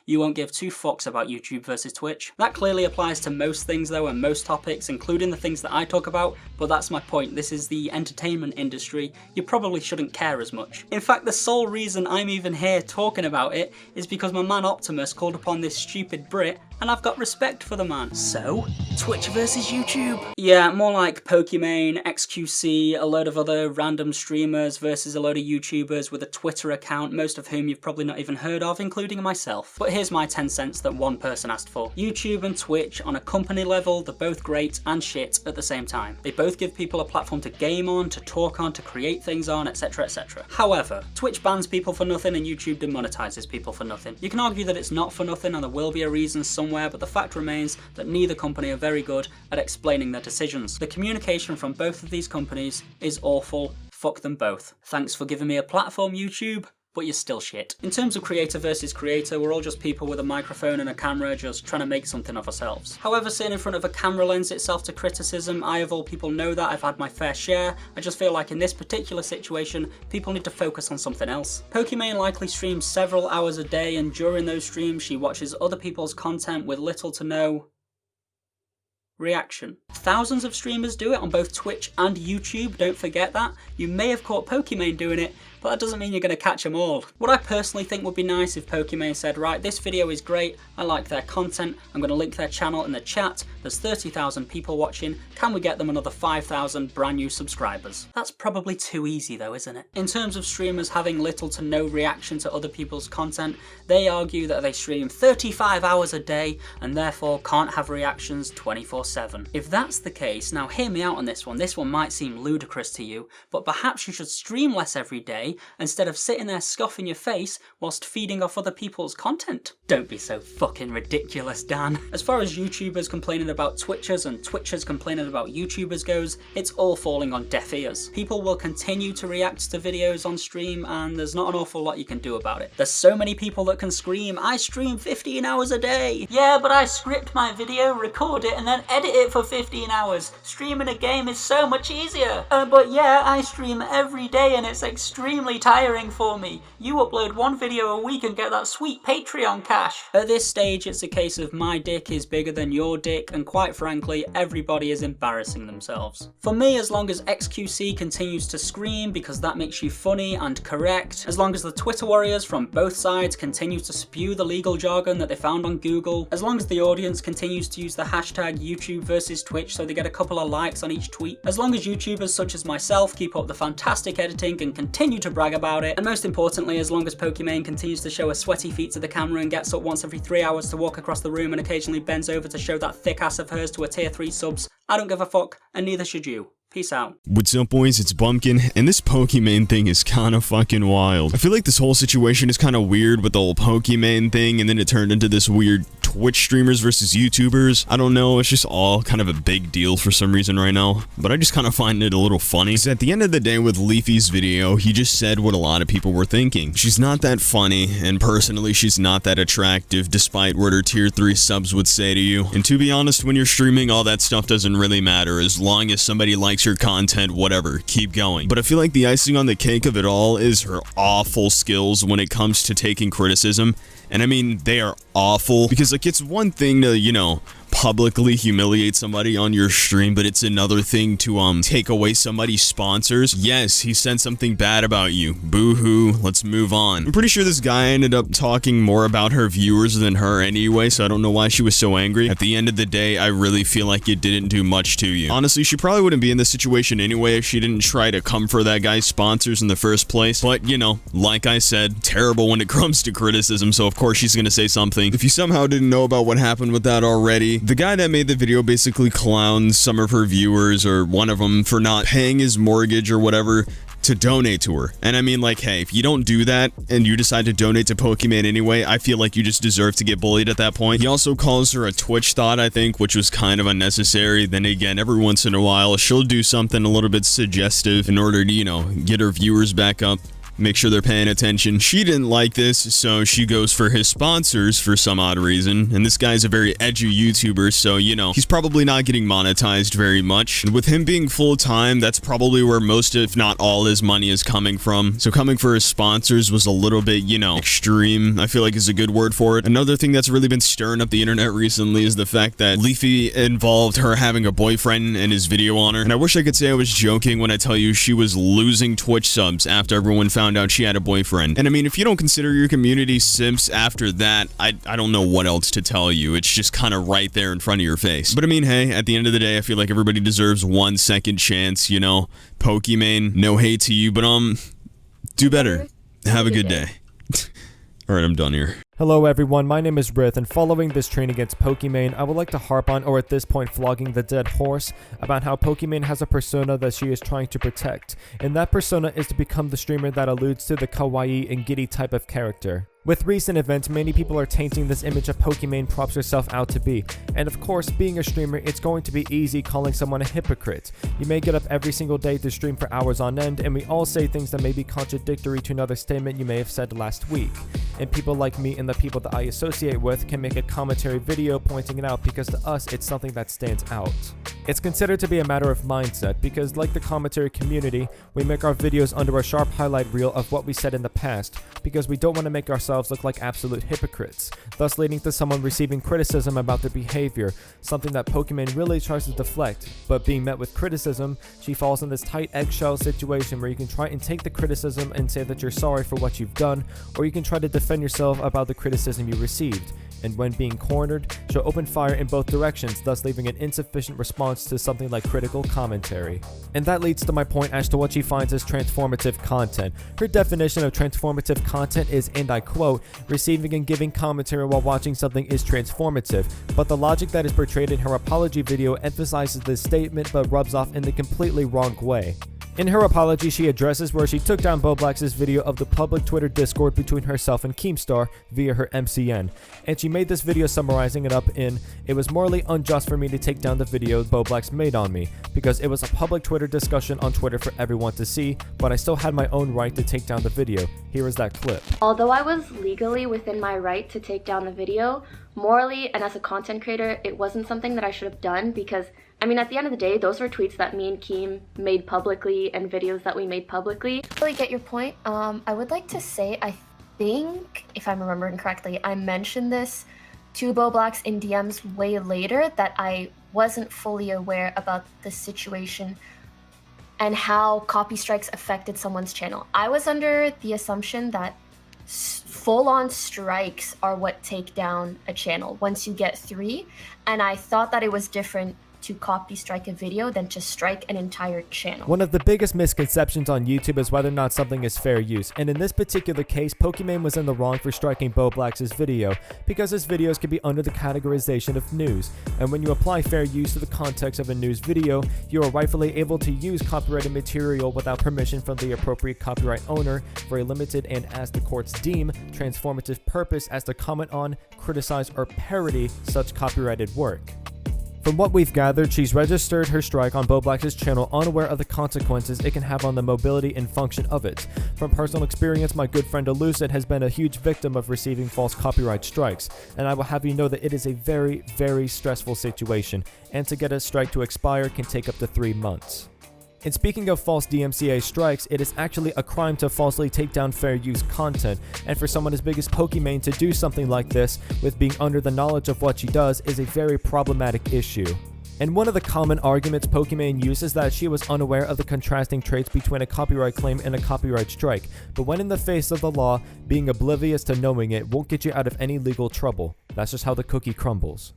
you won't give two fucks about YouTube versus Twitch. That clearly applies to most things though, and most topics, including the things that I talk about, but that's my point. This is the entertainment industry. You probably shouldn't care as much. In fact, the sole reason I'm even here talking about it is because my man Optimus called upon this stupid Brit, and I've got respect for the man. So, Twitch versus YouTube? Yeah, more like Pokimane, XQC, a load of other random streamers versus a load of YouTubers with a Twitter account, most of whom you've probably not even heard of, including myself. But here's my 10 cents that one person asked for. YouTube and Twitch, on a company level, they're both great and shit at the same time. They both give people a platform to game on, to talk on, to create things on, etc, etc. However, Twitch bans people for nothing and YouTube demonetizes people for nothing. You can argue that it's not for nothing and there will be a reason somewhere, but the fact remains that neither company are very good at explaining their decisions. The communication from both of these companies is awful. Fuck them both. Thanks for giving me a platform, YouTube, but you're still shit. In terms of creator versus creator, we're all just people with a microphone and a camera just trying to make something of ourselves. However, sitting in front of a camera lends itself to criticism. I, of all people, know that. I've had my fair share. I just feel like in this particular situation, people need to focus on something else. Pokimane likely streams several hours a day, and during those streams, she watches other people's content with little to no reaction. Thousands of streamers do it on both Twitch and YouTube, don't forget that. You may have caught Pokimane doing it, but that doesn't mean you're going to catch them all. What I personally think would be nice if Pokimane said, right, this video is great, I like their content, I'm going to link their channel in the chat, there's 30,000 people watching, can we get them another 5,000 brand new subscribers? That's probably too easy though, isn't it? In terms of streamers having little to no reaction to other people's content, they argue that they stream 35 hours a day and therefore can't have reactions 24/7. If that's the case, now hear me out on this one might seem ludicrous to you, but perhaps you should stream less every day instead of sitting there scoffing your face whilst feeding off other people's content. Don't be so fucking ridiculous, Dan. As far as YouTubers complaining about Twitchers and Twitchers complaining about YouTubers goes, it's all falling on deaf ears. People will continue to react to videos on stream and there's not an awful lot you can do about it. There's so many people that can scream, I stream 15 hours a day. Yeah, but I script my video, record it and then edit it for 15 hours. Streaming a game is so much easier. But yeah, I stream every day and it's extremely tiring for me. You upload one video a week and get that sweet Patreon cash. At this stage, it's a case of my dick is bigger than your dick, and quite frankly, everybody is embarrassing themselves. For me, as long as XQC continues to scream because that makes you funny and correct, as long as the Twitter warriors from both sides continue to spew the legal jargon that they found on Google, as long as the audience continues to use the hashtag YouTube versus Twitch so they get a couple of likes on each tweet, as long as YouTubers such as myself keep up the fantastic editing and continue to brag about it, and most importantly, as long as Pokimane continues to show her sweaty feet to the camera and gets up once every 3 hours to walk across the room and occasionally bends over to show that thick ass of hers to a tier 3 subs, I don't give a fuck, and neither should you. Peace out. What's up, boys? It's Bumpkin, and this Pokimane thing is kind of fucking wild. I feel like this whole situation is kind of weird with the whole Pokimane thing, and then it turned into this weird Twitch streamers versus YouTubers. I don't know, it's just all kind of a big deal for some reason right now, but I just kind of find it a little funny. Because at the end of the day with Leafy's video, he just said what a lot of people were thinking. She's not that funny, and personally, she's not that attractive, despite what her tier 3 subs would say to you. And to be honest, when you're streaming, all that stuff doesn't really matter, as long as somebody likes your content, whatever, keep going. But I feel like the icing on the cake of it all is her awful skills when it comes to taking criticism. And I mean, they are awful, because like, it's one thing to, you know, publicly humiliate somebody on your stream, but it's another thing to take away somebody's sponsors. Yes, he said something bad about you. Boo-hoo, let's move on. I'm pretty sure this guy ended up talking more about her viewers than her anyway, so I don't know why she was so angry. At the end of the day, I really feel like it didn't do much to you. Honestly, she probably wouldn't be in this situation anyway if she didn't try to come for that guy's sponsors in the first place. But, you know, like I said, terrible when it comes to criticism, so of course she's gonna say something. If you somehow didn't know about what happened with that already, the guy that made the video basically clowns some of her viewers, or one of them, for not paying his mortgage or whatever, to donate to her. And I mean, like, hey, if you don't do that and you decide to donate to Pokimane anyway, I feel like you just deserve to get bullied at that point. He also calls her a Twitch thought, I think, which was kind of unnecessary. Then again, every once in a while, she'll do something a little bit suggestive in order to, you know, get her viewers back up. Make sure they're paying attention. She didn't like this, so she goes for his sponsors for some odd reason. And this guy's a very edgy YouTuber, so, you know, he's probably not getting monetized very much. And with him being full-time, that's probably where most, if not all, his money is coming from. So coming for his sponsors was a little bit, you know, extreme, I feel like is a good word for it. Another thing that's really been stirring up the internet recently is the fact that Leafy involved her having a boyfriend in his video on her. And I wish I could say I was joking when I tell you she was losing Twitch subs after everyone found out she had a boyfriend. And I mean, if you don't consider your community simps after that, I don't know what else to tell you. It's just kind of right there in front of your face. But I mean, hey, at the end of the day, I feel like everybody deserves 1 second chance, you know? Pokimane, no hate to you, but do better. Have a good day. Alright, I'm done here. Hello everyone, my name is Rythril, and following this train against Pokimane, I would like to harp on, or at this point flogging the dead horse, about how Pokimane has a persona that she is trying to protect, and that persona is to become the streamer that alludes to the kawaii and giddy type of character. With recent events, many people are tainting this image of Pokimane props herself out to be, and of course, being a streamer, it's going to be easy calling someone a hypocrite. You may get up every single day to stream for hours on end, and we all say things that may be contradictory to another statement you may have said last week. And people like me and the people that I associate with can make a commentary video pointing it out because to us, it's something that stands out. It's considered to be a matter of mindset because, like the commentary community, we make our videos under a sharp highlight reel of what we said in the past because we don't want to make ourselves look like absolute hypocrites, thus leading to someone receiving criticism about their behavior, something that Pokimane really tries to deflect, but being met with criticism, she falls in this tight eggshell situation where you can try and take the criticism and say that you're sorry for what you've done, or you can try to defend yourself about the criticism you received. And when being cornered, she'll open fire in both directions, thus leaving an insufficient response to something like critical commentary. And that leads to my point as to what she finds as transformative content. Her definition of transformative content is, and I quote, receiving and giving commentary while watching something is transformative, but the logic that is portrayed in her apology video emphasizes this statement but rubs off in the completely wrong way. In her apology, she addresses where she took down Boblax's video of the public Twitter Discord between herself and Keemstar via her MCN, and she made this video summarizing it up in, "It was morally unjust for me to take down the video Boblax made on me, because it was a public Twitter discussion on Twitter for everyone to see, but I still had my own right to take down the video. Here is that clip." Although I was legally within my right to take down the video, morally and as a content creator, it wasn't something that I should have done because, I mean, at the end of the day, those were tweets that me and Keem made publicly and videos that we made publicly. I really get your point. I would like to say, I think, if I'm remembering correctly, I mentioned this to Boblax in DMs way later that I wasn't fully aware about the situation and how copy strikes affected someone's channel. I was under the assumption that full-on strikes are what take down a channel once you get 3, and I thought that it was different to copy strike a video than to strike an entire channel. One of the biggest misconceptions on YouTube is whether or not something is fair use, and in this particular case, Pokimane was in the wrong for striking Boblax's video, because his videos can be under the categorization of news, and when you apply fair use to the context of a news video, you are rightfully able to use copyrighted material without permission from the appropriate copyright owner for a limited and, as the courts deem, transformative purpose as to comment on, criticize, or parody such copyrighted work. From what we've gathered, she's registered her strike on Boblax's channel unaware of the consequences it can have on the mobility and function of it. From personal experience, my good friend Allucid has been a huge victim of receiving false copyright strikes, and I will have you know that it is a very, very stressful situation, and to get a strike to expire can take up to 3 months. And speaking of false DMCA strikes, it is actually a crime to falsely take down fair use content, and for someone as big as Pokimane to do something like this, with being under the knowledge of what she does, is a very problematic issue. And one of the common arguments Pokimane uses is that she was unaware of the contrasting traits between a copyright claim and a copyright strike, but when in the face of the law, being oblivious to knowing it won't get you out of any legal trouble. That's just how the cookie crumbles.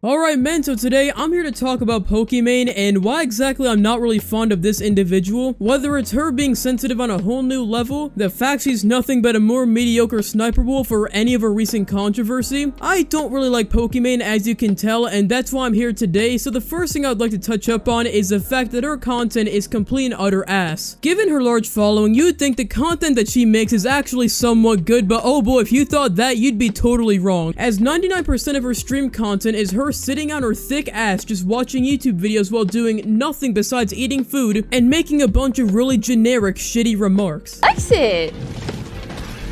Alright men, so today I'm here to talk about Pokimane and why exactly I'm not really fond of this individual. Whether it's her being sensitive on a whole new level, the fact she's nothing but a more mediocre sniper wolf, or any of her recent controversy. I don't really like Pokimane, as you can tell, and that's why I'm here today. So the first thing I'd like to touch up on is the fact that her content is complete and utter ass. Given her large following, you'd think the content that she makes is actually somewhat good, but oh boy, if you thought that, you'd be totally wrong, as 99% of her stream content is her sitting on her thick ass just watching YouTube videos while doing nothing besides eating food and making a bunch of really generic shitty remarks. Exit!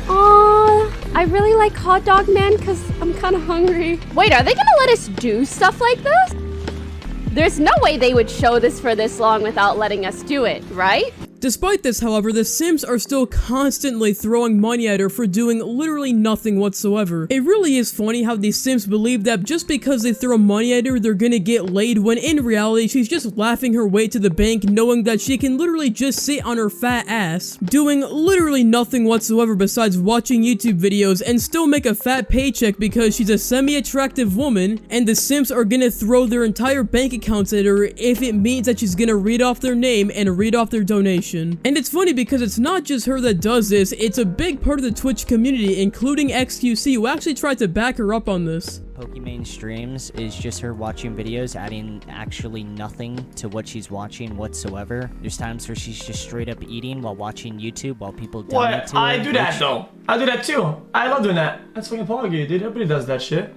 Aww, I really like Hot Dog Man because I'm kind of hungry. Wait, are they gonna let us do stuff like this? There's no way they would show this for this long without letting us do it, right? Despite this, however, the Sims are still constantly throwing money at her for doing literally nothing whatsoever. It really is funny how these Sims believe that just because they throw money at her, they're gonna get laid, when in reality, she's just laughing her way to the bank, knowing that she can literally just sit on her fat ass, doing literally nothing whatsoever besides watching YouTube videos, and still make a fat paycheck because she's a semi-attractive woman, and the Sims are gonna throw their entire bank accounts at her if it means that she's gonna read off their name and read off their donation. And it's funny because it's not just her that does this, it's a big part of the Twitch community, including XQC, who actually tried to back her up on this. Pokimane streams is just her watching videos, adding actually nothing to what she's watching whatsoever. There's times where she's just straight up eating while watching YouTube while people donate to her. I do that though. I do that too. I love doing that. That's fucking Poki, dude. Everybody does that shit.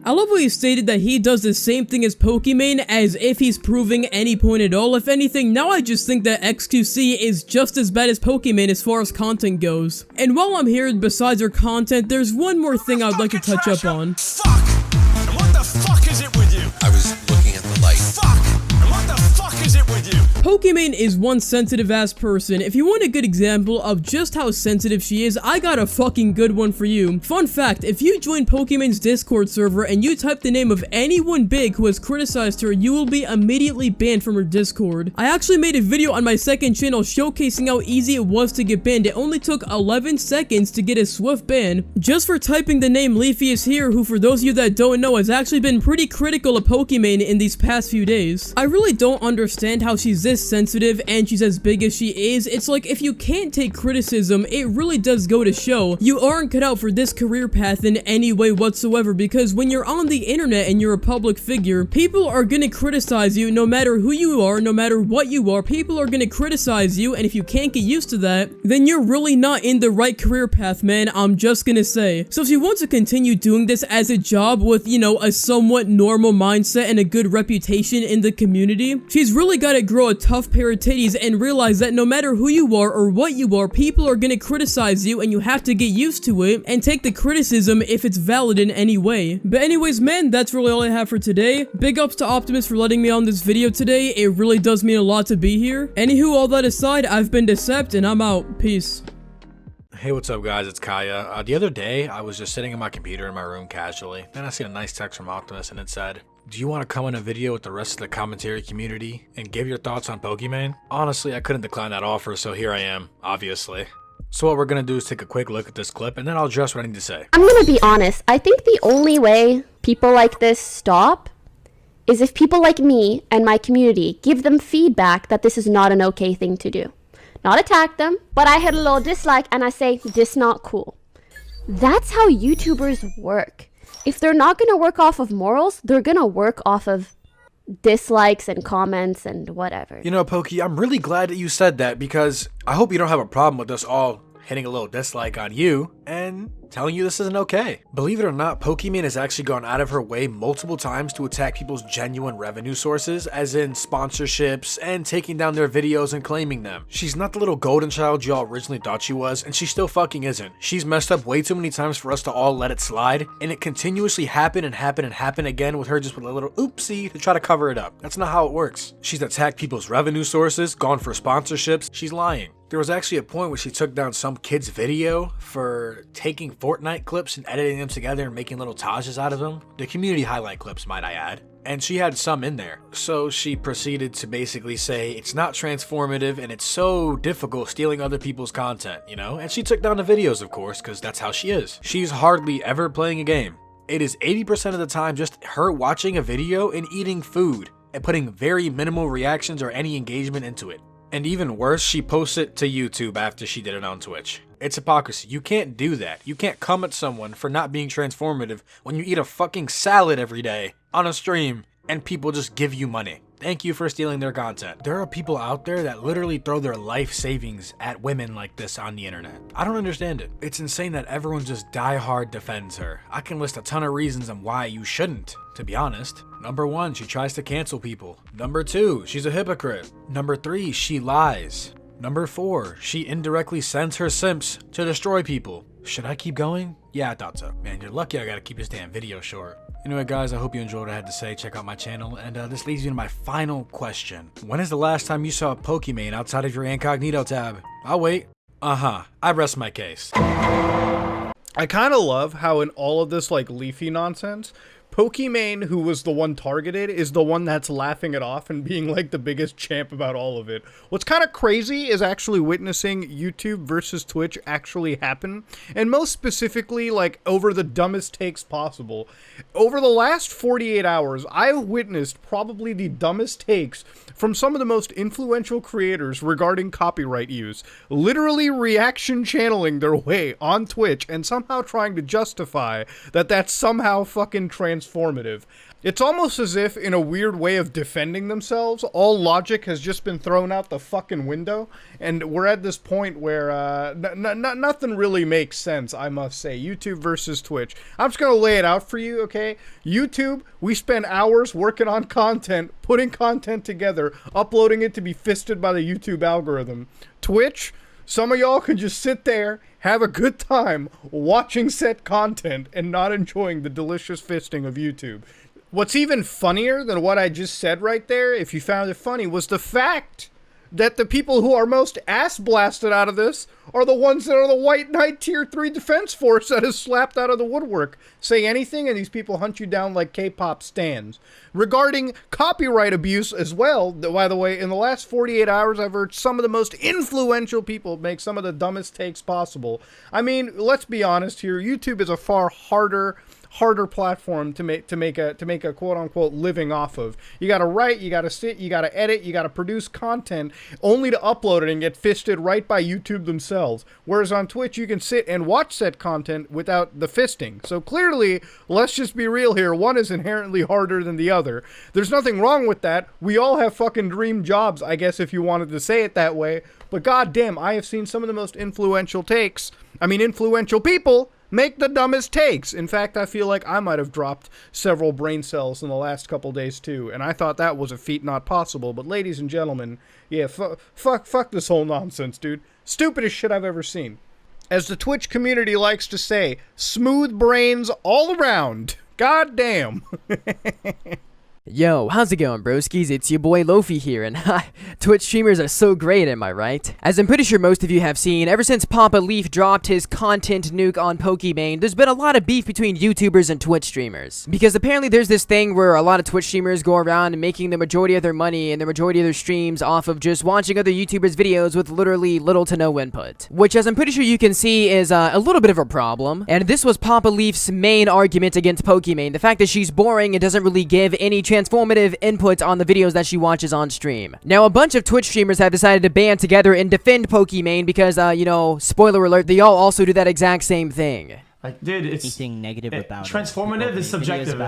I love how he stated that he does the same thing as Pokimane, as if he's proving any point at all. If anything, now I just think that XQC is just as bad as Pokimane as far as content goes. And while I'm here, besides her content, there's one more thing I'd like to touch up on. Fuck! And what the fuck is it with you? I was looking at the light. Fuck! And what the fuck is it with you? Pokimane is one sensitive ass person. If you want a good example of just how sensitive she is, I got a fucking good one for you. Fun fact, if you join Pokimane's Discord server and you type the name of anyone big who has criticized her, you will be immediately banned from her Discord. I actually made a video on my second channel showcasing how easy it was to get banned. It only took 11 seconds to get a swift ban, just for typing the name LeafyIsHere, who for those of you that don't know has actually been pretty critical of Pokimane in these past few days. I really don't understand how she's this sensitive and she's as big as she is. It's like, if you can't take criticism, it really does go to show you aren't cut out for this career path in any way whatsoever, because when you're on the internet and you're a public figure, people are gonna criticize you no matter who you are, no matter what you are. People are gonna criticize you, and if you can't get used to that, then you're really not in the right career path, man. I'm just gonna say. So if she wants to continue doing this as a job with, you know, a somewhat normal mindset and a good reputation in the community, she's really gotta grow a tough pair of titties and realize that no matter who you are or what you are, people are gonna criticize you, and you have to get used to it and take the criticism if it's valid in any way. But anyways, man, that's really all I have for today. Big ups to Optimus for letting me on this video today. It really does mean a lot to be here. Anywho, all that aside, I've been Dacept and I'm out. Peace. Hey, what's up guys, it's Kyya. The other day, I was just sitting in my computer in my room casually. Then I see a nice text from Optimus and it said, "Do you want to come in a video with the rest of the commentary community and give your thoughts on Pokimane?" Honestly, I couldn't decline that offer, so here I am, obviously. So what we're gonna do is take a quick look at this clip and then I'll address what I need to say. I'm gonna be honest, I think the only way people like this stop is if people like me and my community give them feedback that this is not an okay thing to do. Not attack them, but I hit a little dislike and I say, this not cool. That's how YouTubers work. If they're not gonna work off of morals, they're gonna work off of dislikes and comments and whatever. You know, Poki, I'm really glad that you said that, because I hope you don't have a problem with us all hitting a little dislike on you and telling you this isn't okay. Believe it or not, Pokimane has actually gone out of her way multiple times to attack people's genuine revenue sources, as in sponsorships and taking down their videos and claiming them. She's not the little golden child y'all originally thought she was, and she still fucking isn't. She's messed up way too many times for us to all let it slide, and it continuously happened and happened and happened again, with her just with a little oopsie to try to cover it up. That's not how it works. She's attacked people's revenue sources, gone for sponsorships. She's lying. There was actually a point where she took down some kid's video for taking Fortnite clips and editing them together and making little tages out of them. The community highlight clips, might I add. And she had some in there. So she proceeded to basically say it's not transformative and it's so difficult stealing other people's content, you know? And she took down the videos, of course, because that's how she is. She's hardly ever playing a game. It is 80% of the time just her watching a video and eating food and putting very minimal reactions or any engagement into it. And even worse, she posts it to YouTube after she did it on Twitch. It's hypocrisy. You can't do that. You can't come at someone for not being transformative when you eat a fucking salad every day on a stream and people just give you money. Thank you for stealing their content. There are people out there that literally throw their life savings at women like this on the internet. I don't understand it. It's insane that everyone just diehard defends her. I can list a ton of reasons on why you shouldn't, to be honest. Number 1, she tries to cancel people. Number 2, she's a hypocrite. Number 3, she lies. Number 4, she indirectly sends her simps to destroy people. Should I keep going? Yeah, I thought so. Man, you're lucky I gotta keep this damn video short. Anyway, guys, I hope you enjoyed what I had to say. Check out my channel. And this leads me to my final question. When is the last time you saw a Pokimane outside of your incognito tab? I'll wait. I rest my case. I kind of love how in all of this, like, Leafy nonsense, Pokimane, who was the one targeted, is the one that's laughing it off and being like the biggest champ about all of it. What's kind of crazy is actually witnessing YouTube versus Twitch actually happen, and most specifically, like, over the dumbest takes possible. Over the last 48 hours, I've witnessed probably the dumbest takes from some of the most influential creators regarding copyright use, literally reaction channeling their way on Twitch and somehow trying to justify that that's somehow fucking transformative. It's almost as if, in a weird way of defending themselves, all logic has just been thrown out the fucking window, and we're at this point where nothing really makes sense, I must say. YouTube versus Twitch. I'm just gonna lay it out for you, okay? YouTube, we spend hours working on content, putting content together, uploading it to be fisted by the YouTube algorithm. Twitch, some of y'all can just sit there, have a good time watching set content and not enjoying the delicious fisting of YouTube. What's even funnier than what I just said right there, if you found it funny, was the fact that the people who are most ass blasted out of this are the ones that are the White Knight Tier 3 Defense Force that is slapped out of the woodwork. Say anything and these people hunt you down like K-pop stans. Regarding copyright abuse as well, by the way, in the last 48 hours I've heard some of the most influential people make some of the dumbest takes possible. I mean, let's be honest here, YouTube is a far harder platform to make a quote-unquote living off of. You gotta write, you gotta sit, you gotta edit, you gotta produce content only to upload it and get fisted right by YouTube themselves. Whereas on Twitch you can sit and watch said content without the fisting. So clearly, let's just be real here, one is inherently harder than the other. There's nothing wrong with that. We all have fucking dream jobs, I guess, if you wanted to say it that way. But goddamn, I have seen some of the most influential people make the dumbest takes. In fact, I feel like I might have dropped several brain cells in the last couple days too, and I thought that was a feat not possible. But ladies and gentlemen, yeah, fuck this whole nonsense, dude. Stupidest shit I've ever seen. As the Twitch community likes to say, smooth brains all around. God damn. Yo, how's it going, broskies? It's your boy Lofi here, and Twitch streamers are so great, am I right? As I'm pretty sure most of you have seen, ever since Papa Leaf dropped his content nuke on Pokimane, there's been a lot of beef between YouTubers and Twitch streamers. Because apparently there's this thing where a lot of Twitch streamers go around and making the majority of their money and the majority of their streams off of just watching other YouTubers' videos with literally little to no input. Which, as I'm pretty sure you can see, is a little bit of a problem. And this was Papa Leaf's main argument against Pokimane, the fact that she's boring and doesn't really give any transformative input on the videos that she watches on stream. Now, a bunch of Twitch streamers have decided to band together and defend Pokimane because, you know, spoiler alert, they all also do that exact same thing. Like, dude, it's anything negative about transformative is subjective.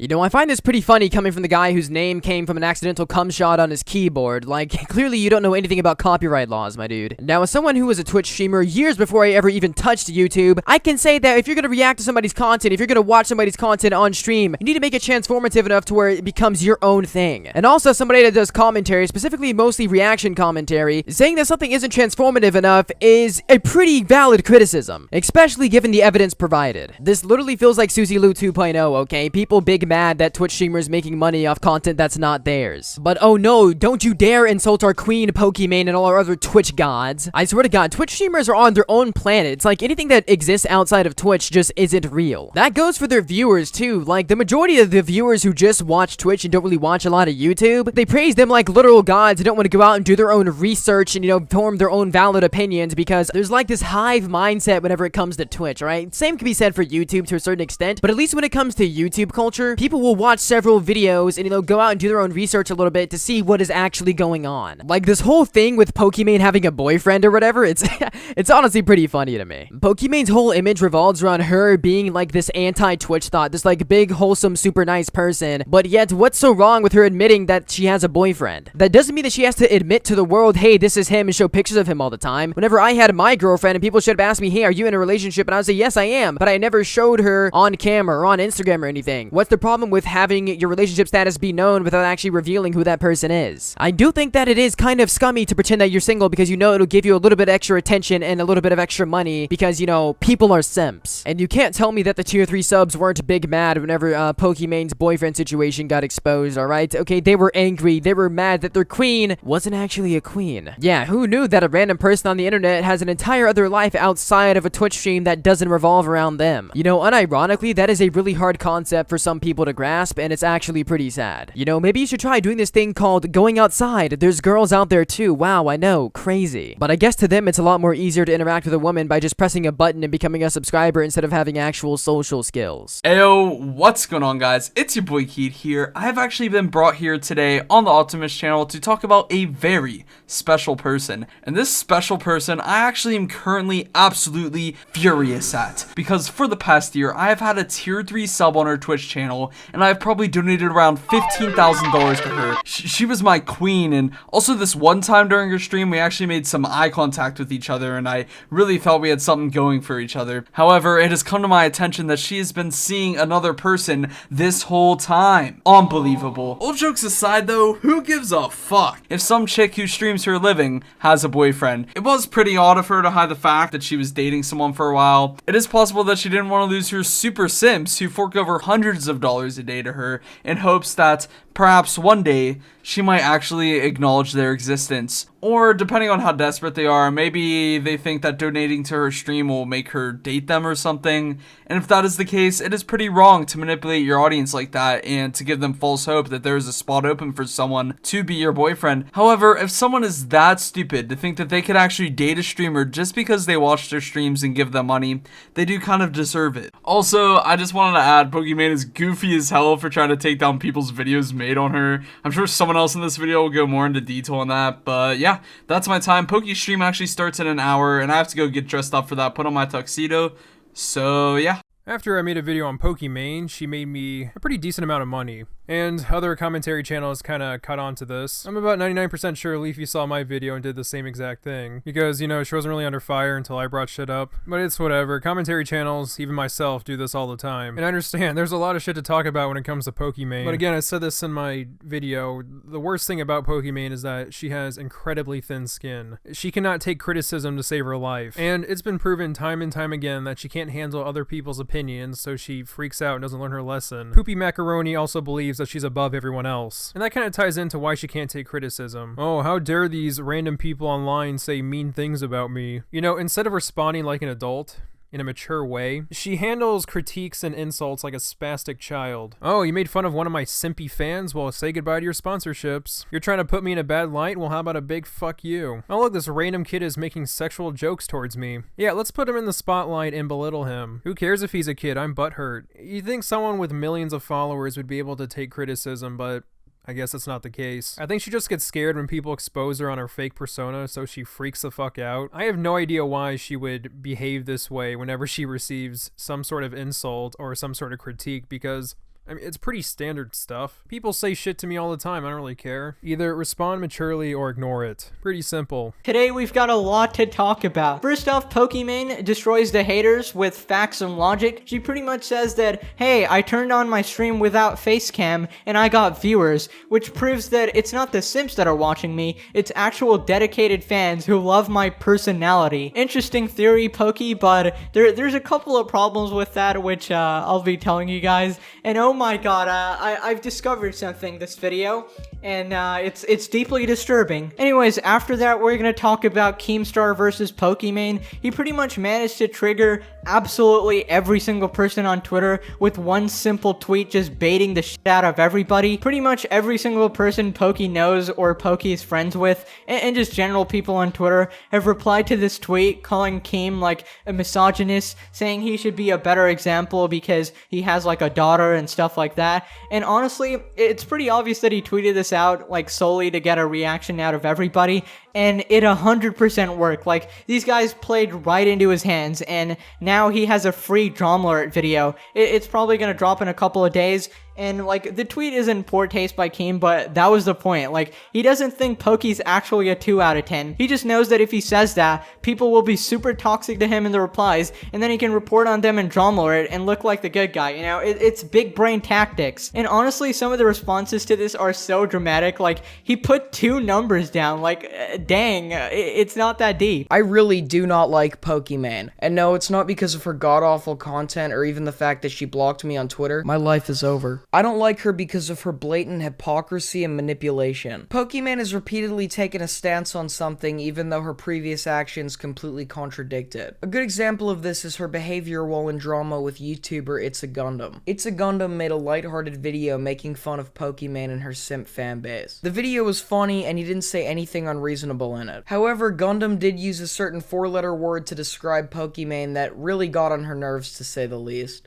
You know, I find this pretty funny coming from the guy whose name came from an accidental cum shot on his keyboard. Like, clearly you don't know anything about copyright laws, my dude. Now, as someone who was a Twitch streamer years before I ever even touched YouTube, I can say that if you're gonna react to somebody's content, if you're gonna watch somebody's content on stream, you need to make it transformative enough to where it becomes your own thing. And also, somebody that does commentary, specifically mostly reaction commentary, saying that something isn't transformative enough is a pretty valid criticism, especially given the evidence provided. This literally feels like Susie Lou 2.0, okay? People big mad that Twitch streamers making money off content that's not theirs. But oh no, don't you dare insult our queen Pokimane and all our other Twitch gods. I swear to God, Twitch streamers are on their own planet. It's like anything that exists outside of Twitch just isn't real. That goes for their viewers too. Like, the majority of the viewers who just watch Twitch and don't really watch a lot of YouTube, they praise them like literal gods and don't want to go out and do their own research and, you know, form their own valid opinions because there's like this hive mindset whenever it comes to Twitch, right? Same same can be said for YouTube to a certain extent, but at least when it comes to YouTube culture, people will watch several videos and, you know, go out and do their own research a little bit to see what is actually going on. Like this whole thing with Pokimane having a boyfriend or whatever, it's honestly pretty funny to me. Pokimane's whole image revolves around her being like this anti-Twitch thought, this like big, wholesome, super nice person, but yet what's so wrong with her admitting that she has a boyfriend? That doesn't mean that she has to admit to the world, hey, this is him, and show pictures of him all the time. Whenever I had my girlfriend and people should have asked me, hey, are you in a relationship? And I would say, yes, I am, but I never showed her on camera or on Instagram or anything. What's the problem with having your relationship status be known without actually revealing who that person is? I do think that it is kind of scummy to pretend that you're single because you know it'll give you a little bit extra attention and a little bit of extra money because, you know, people are simps. And you can't tell me that the tier 3 subs weren't big mad whenever Pokimane's boyfriend situation got exposed, alright? Okay, they were angry, they were mad that their queen wasn't actually a queen. Yeah, who knew that a random person on the internet has an entire other life outside of a Twitch stream that doesn't revolve around them? You know, unironically, that is a really hard concept for some people to grasp, and it's actually pretty sad. You know, maybe you should try doing this thing called going outside. There's girls out there too. Wow, I know, crazy. But I guess to them it's a lot more easier to interact with a woman by just pressing a button and becoming a subscriber instead of having actual social skills. Ayo, what's going on, guys? It's your boy Keid here. I have actually been brought here today on the Optimus channel to talk about a very special person. And this special person I actually am currently absolutely furious at, because for the past year I have had a tier 3 sub on her Twitch channel and I've probably donated around $15,000 to her. She was my queen, and also this one time during her stream we actually made some eye contact with each other and I really felt we had something going for each other. However, it has come to my attention that she has been seeing another person this whole time. Unbelievable. All jokes aside though, who gives a fuck if some chick who streams for a living has a boyfriend? It was pretty odd of her to hide the fact that she was dating someone for a while. It is possible that she didn't want to lose her super simps who fork over hundreds of dollars a day to her in hopes that perhaps one day she might actually acknowledge their existence. Or depending on how desperate they are, maybe they think that donating to her stream will make her date them or something. And if that is the case, it is pretty wrong to manipulate your audience like that and to give them false hope that there is a spot open for someone to be your boyfriend. However, if someone is that stupid to think that they could actually date a streamer just because they watch their streams and give them money, they do kind of deserve it. Also, I just wanted to add, Pokimane is goofy as hell for trying to take down people's videos made on her. I'm sure someone else in this video will go more into detail on that, but yeah, that's my time. Poki's stream actually starts in an hour, and I have to go get dressed up for that, put on my tuxedo, so yeah. After I made a video on Pokimane, she made me a pretty decent amount of money. And other commentary channels kind of caught on to this. I'm about 99% sure Leafy saw my video and did the same exact thing. Because, you know, she wasn't really under fire until I brought shit up. But it's whatever. Commentary channels, even myself, do this all the time. And I understand, there's a lot of shit to talk about when it comes to Pokimane. But again, I said this in my video, the worst thing about Pokimane is that she has incredibly thin skin. She cannot take criticism to save her life. And it's been proven time and time again that she can't handle other people's opinions, so she freaks out and doesn't learn her lesson. Poopy Macaroni also believes that she's above everyone else. And that kind of ties into why she can't take criticism. Oh, how dare these random people online say mean things about me. You know, instead of responding like an adult, in a mature way, she handles critiques and insults like a spastic child. Oh, you made fun of one of my simpy fans? Well, say goodbye to your sponsorships. You're trying to put me in a bad light? Well, how about a big fuck you? Oh look, this random kid is making sexual jokes towards me. Yeah, let's put him in the spotlight and belittle him. Who cares if he's a kid? I'm butthurt. You'd think someone with millions of followers would be able to take criticism, but I guess that's not the case. I think she just gets scared when people expose her on her fake persona, so she freaks the fuck out. I have no idea why she would behave this way whenever she receives some sort of insult or some sort of critique, because I mean, it's pretty standard stuff. People say shit to me all the time, I don't really care. Either respond maturely or ignore it. Pretty simple. Today we've got a lot to talk about. First off, Pokimane destroys the haters with facts and logic. She pretty much says that, hey, I turned on my stream without face cam and I got viewers, which proves that it's not the simps that are watching me, it's actual dedicated fans who love my personality. Interesting theory, Poki, but there's a couple of problems with that, which I'll be telling you guys. And oh my god, I've discovered something this video. and it's deeply disturbing. Anyways, after that, we're gonna talk about Keemstar versus Pokimane. He pretty much managed to trigger absolutely every single person on Twitter with one simple tweet, just baiting the shit out of everybody. Pretty much every single person Poki knows or Poki is friends with, and just general people on Twitter, have replied to this tweet calling Keem like a misogynist, saying he should be a better example because he has like a daughter and stuff like that. And honestly, it's pretty obvious that he tweeted this out like solely to get a reaction out of everybody, and it 100% worked. Like, these guys played right into his hands, and now he has a free drama alert video. It's probably gonna drop in a couple of days. And, like, the tweet is in poor taste by Keem, but that was the point. Like, he doesn't think Poki's actually a 2 out of 10. He just knows that if he says that, people will be super toxic to him in the replies, and then he can report on them in drama alert and look like the good guy, you know? It's big brain tactics. And honestly, some of the responses to this are so dramatic. Like, he put 2 numbers down. Like, dang, it's not that deep. I really do not like Pokimane. And no, it's not because of her god-awful content or even the fact that she blocked me on Twitter. My life is over. I don't like her because of her blatant hypocrisy and manipulation. Pokimane has repeatedly taken a stance on something even though her previous actions completely contradict it. A good example of this is her behavior while in drama with YouTuber It's a Gundam. It's a Gundam made a lighthearted video making fun of Pokimane and her simp fanbase. The video was funny and he didn't say anything unreasonable in it. However, Gundam did use a certain 4-letter word to describe Pokimane that really got on her nerves, to say the least.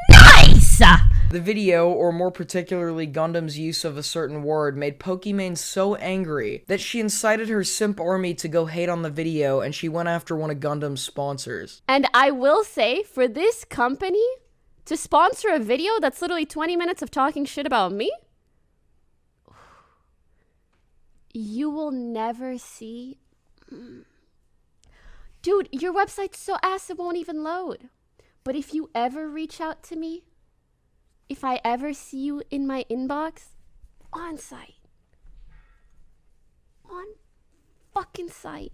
Nice! The video, or more particularly Gundam's use of a certain word, made Pokimane so angry that she incited her simp army to go hate on the video, and she went after one of Gundam's sponsors. And I will say, for this company to sponsor a video that's literally 20 minutes of talking shit about me, you will never see... Dude, your website's so ass it won't even load. But if you ever reach out to me, if I ever see you in my inbox, on site. On fucking site.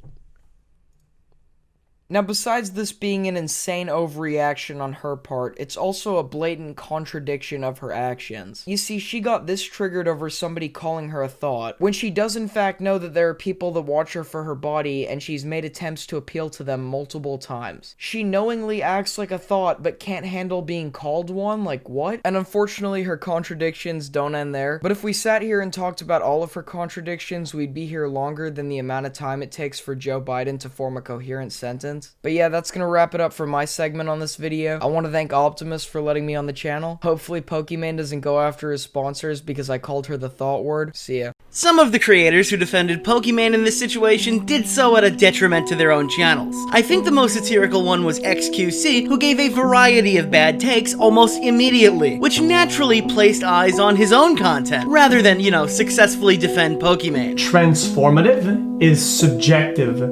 Now, besides this being an insane overreaction on her part, it's also a blatant contradiction of her actions. You see, she got this triggered over somebody calling her a thought, when she does in fact know that there are people that watch her for her body, and she's made attempts to appeal to them multiple times. She knowingly acts like a thought, but can't handle being called one, like what? And unfortunately, her contradictions don't end there, but if we sat here and talked about all of her contradictions, we'd be here longer than the amount of time it takes for Joe Biden to form a coherent sentence. But yeah, that's gonna wrap it up for my segment on this video. I want to thank Optimus for letting me on the channel. Hopefully Pokimane doesn't go after his sponsors because I called her the thought word. See ya. Some of the creators who defended Pokimane in this situation did so at a detriment to their own channels. I think the most satirical one was XQC, who gave a variety of bad takes almost immediately, which naturally placed eyes on his own content, rather than, you know, successfully defend Pokimane. Transformative is subjective.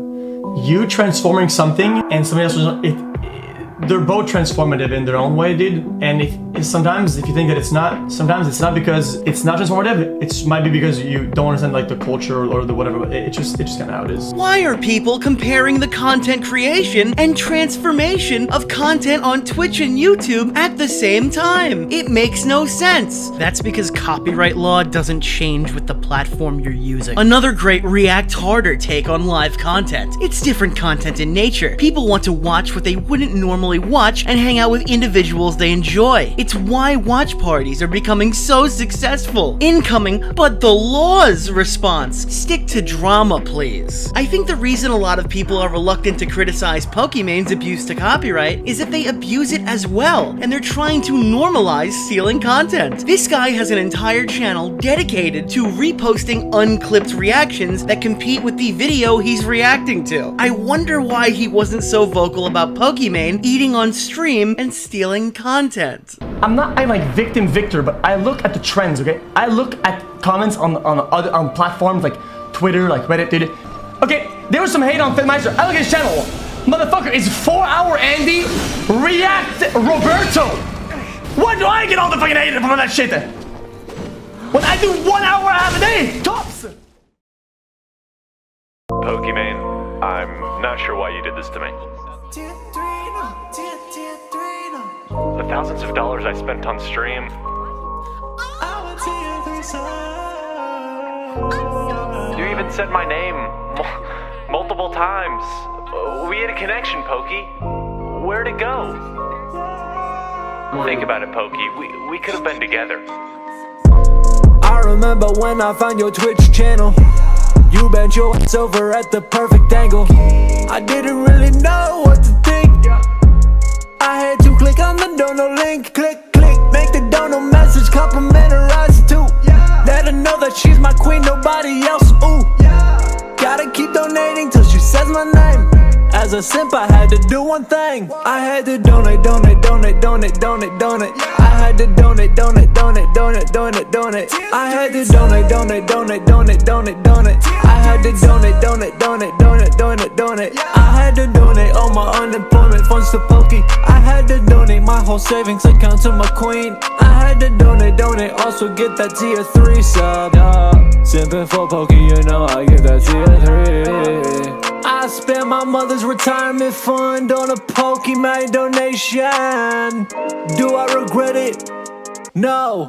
You transforming something and somebody else, they're both transformative in their own way, dude. And sometimes if you think that it's not, sometimes it's not because it's not transformative. It might be because you don't understand like the culture or the whatever. It's just kind of how it is. Why are people comparing the content creation and transformation of content on Twitch and YouTube at the same time? It makes no sense. That's because copyright law doesn't change with the platform you're using. Another great React Harder take on live content. It's different content in nature. People want to watch what they wouldn't normally watch and hang out with individuals they enjoy. It's why watch parties are becoming so successful. Incoming, but the laws response. Stick to drama, please. I think the reason a lot of people are reluctant to criticize Pokimane's abuse to copyright is that they abuse it as well, and they're trying to normalize stealing content. This guy has an entire channel dedicated to reposting unclipped reactions that compete with the video he's reacting to. I wonder why he wasn't so vocal about Pokimane eating on stream and stealing content. I'm like victim Victor, but I look at the trends, okay? I look at comments on platforms like Twitter, like Reddit, dude. Okay, there was some hate on Fitmeister. I look at his channel. Motherfucker, is 4-hour Andy react Roberto? Why do I get all the fucking hate from that shit? When I do 1 hour half a day, tops! Pokimane, I'm not sure why you did this to me. The thousands of dollars I spent on stream, You even said my name multiple times. We had a connection, Poki. Where'd it go? Think about it, Poki. We could have been together. I remember when I found your Twitch channel. You bent your ass over at the perfect angle. I didn't really know what to think. I had to click on the dono link. Click, click, make the dono message complimentarize too. Let her know that she's my queen, nobody else. Ooh, gotta keep donating till she says my name. As a simp, I had to do one thing. I had to donate, donate, donate, donate, donate, donate. I had to donate, donate, donate, donate, donate, donate. I had to donate, donate, donate, donate, donate, donate. I had to donate, donate, donate, donate, donate, donate. I had to donate all my unemployment funds to Poki. I had to donate my whole savings account to my queen. I had to donate, donate, also get that tier 3 sub. Simping for Poki, you know I get that tier 3. I spent my mother's retirement fund on a Pokimane donation. Do I regret it? No.